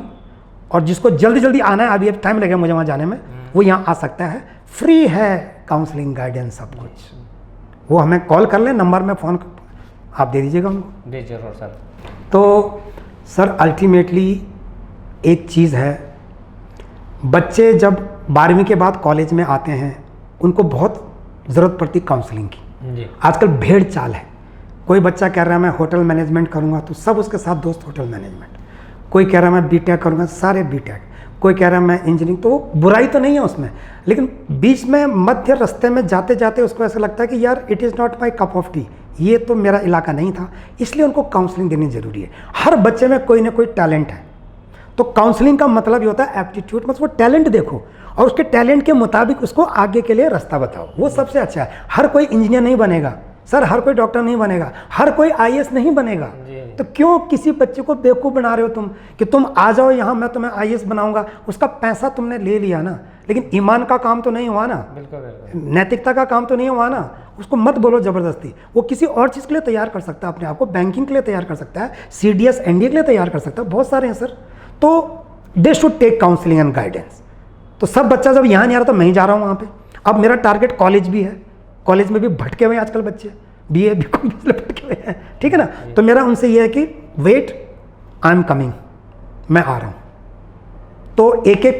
और जिसको जल्दी जल्दी आना है, अभी अब टाइम लगेगा मुझे वहाँ जाने में, वो यहाँ आ सकता है। फ्री है काउंसलिंग, गाइडेंस, सब कुछ। वो हमें कॉल कर लें, नंबर में फ़ोन आप दे दीजिएगा उनको। जी जरूर सर। तो सर अल्टीमेटली एक चीज़ है, बच्चे जब 12वीं के बाद कॉलेज में आते हैं, उनको बहुत ज़रूरत पड़ती काउंसलिंग की। आजकल भेड़ चाल है, कोई बच्चा कह रहा है मैं होटल मैनेजमेंट करूँगा, तो सब उसके साथ दोस्त होटल मैनेजमेंट, कोई कह रहा है मैं बीटेक करूँगा, सारे बीटेक, कोई कह रहा है मैं इंजीनियरिंग, तो बुराई तो नहीं है उसमें, लेकिन बीच में मध्य रास्ते में जाते जाते उसको ऐसा लगता है कि यार it is not my cup of T, ये तो मेरा इलाका नहीं था, इसलिए उनको काउंसलिंग देनी जरूरी है। हर बच्चे में कोई ना कोई टैलेंट है, तो काउंसलिंग का मतलब ये होता है एप्टीट्यूड, मतलब वो टैलेंट देखो और उसके टैलेंट के मुताबिक उसको आगे के लिए रास्ता बताओ, वो सबसे अच्छा है। हर कोई इंजीनियर नहीं बनेगा सर, हर कोई डॉक्टर नहीं बनेगा, हर कोई आईएएस नहीं बनेगा, तो क्यों किसी बच्चे को बेवकूफ़ बना रहे हो तुम कि तुम आ जाओ यहाँ मैं तुम्हें आईएएस बनाऊंगा। उसका पैसा तुमने ले लिया ना, लेकिन ईमान का काम तो नहीं हुआ ना, नैतिकता का काम तो नहीं हुआ ना। उसको मत बोलो ज़बरदस्ती, वो किसी और चीज़ के लिए तैयार कर सकता है अपने आप को, बैंकिंग के लिए तैयार कर सकता है, CDS NDA के लिए तैयार कर सकता है, बहुत सारे हैं सर। तो they should take counselling and guidance. तो सब बच्चा जब यहाँ नहीं आ रहा तो मैं ही जा रहा हूँ वहाँ पे। अब मेरा टारगेट कॉलेज भी है, कॉलेज में भी भटके हुए हैं आजकल बच्चे, BA BCom भटके हुए हैं, ठीक है ना। तो मेरा उनसे ये है कि वेट, आई एम कमिंग, मैं आ रहा हूँ। तो एक एक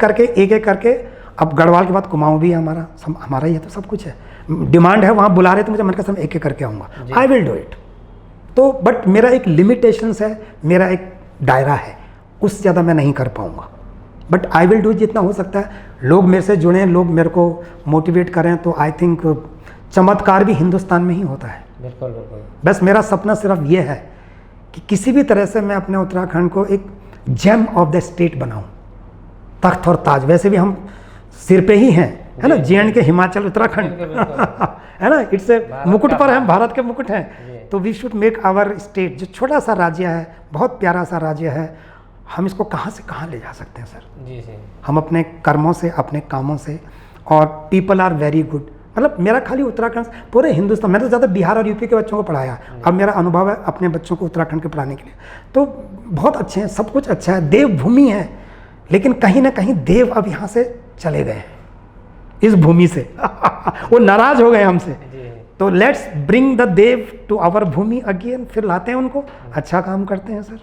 करके अब गढ़वाल के बाद कुमाऊँ भी है हमारा, हमारा ही है, तो सब कुछ है, डिमांड है, वहाँ बुला रहे तो मुझे मन का सब एक एक करके आऊँगा, आई विल डू इट। तो बट मेरा एक लिमिटेशंस है, मेरा एक दायरा है, उससे ज़्यादा मैं नहीं कर पाऊँगा, बट आई विल डू जितना हो सकता है। लोग मेरे से जुड़ें, लोग मेरे को मोटिवेट करें, तो आई थिंक चमत्कार भी हिंदुस्तान में ही होता है। बिल्कुल बिल्कुल। बस मेरा सपना सिर्फ ये है कि किसी भी तरह से मैं अपने उत्तराखंड को एक जेम ऑफ द स्टेट बनाऊं, तख्त और ताज, वैसे भी हम सिर पे ही हैं, है ना, JNK हिमाचल उत्तराखंड है ना, इट्स ए मुकुट पर हम भारत के मुकुट हैं। तो we should make our state, जो छोटा सा राज्य है, बहुत प्यारा सा राज्य है, हम इसको कहाँ से कहाँ ले जा सकते हैं सर। जी जी। हम अपने कर्मों से, अपने कामों से, और पीपल आर वेरी गुड। मतलब मेरा खाली उत्तराखंड, पूरे हिंदुस्तान, मैं तो ज़्यादा बिहार और यूपी के बच्चों को पढ़ाया, अब मेरा अनुभव है अपने बच्चों को उत्तराखंड के पढ़ाने के लिए, तो बहुत अच्छे हैं, सब कुछ अच्छा है, देवभूमि है, लेकिन कहीं ना कहीं देव अब यहाँ से चले गए हैं इस भूमि से वो नाराज हो गए हमसे। तो लेट्स ब्रिंग द देव टू आवर भूमि अगेन, फिर लाते हैं उनको, अच्छा काम करते हैं सर,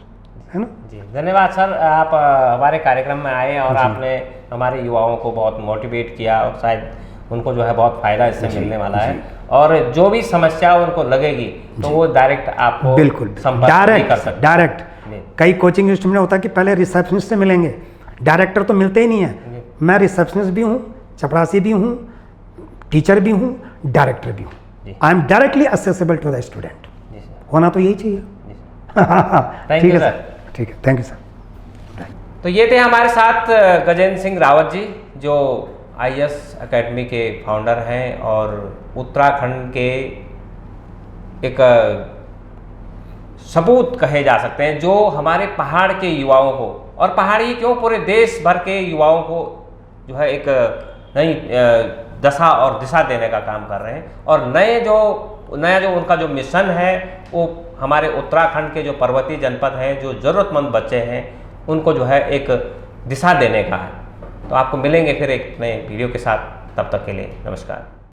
है ना। जी धन्यवाद सर, आप हमारे कार्यक्रम में आए और आपने हमारे युवाओं को बहुत मोटिवेट किया, और शायद उनको जो है बहुत फ़ायदा इससे मिलने वाला है, और जो भी समस्या उनको लगेगी तो वो डायरेक्ट आपको बिल्कुल संपर्क कर सकते। डायरेक्ट कई कोचिंग इंस्टीट्यूट में होता है कि पहले रिसेप्शनिस्ट से मिलेंगे, डायरेक्टर तो मिलते ही नहीं है। मैं रिसेप्शनिस्ट भी हूँ, चपरासी भी हूँ, टीचर भी हूँ, डायरेक्टर भी हूँ। I am directly accessible to the student, होना तो यही चाहिए। Thank you sir. ठीक है, थैंक यू सर। तो ये थे हमारे साथ गजेंद्र सिंह रावत जी, जो IAS अकेडमी के फाउंडर हैं और उत्तराखंड के एक सपूत कहे जा सकते हैं, जो हमारे पहाड़ के युवाओं को, और पहाड़ी क्यों पूरे देश भर के युवाओं को जो है एक नई दशा और दिशा देने का काम कर रहे हैं। और नया जो उनका जो मिशन है वो हमारे उत्तराखंड के जो पर्वतीय जनपद हैं, जो ज़रूरतमंद बच्चे हैं, उनको जो है एक दिशा देने का है। तो आपको मिलेंगे फिर एक नए वीडियो के साथ, तब तक के लिए नमस्कार।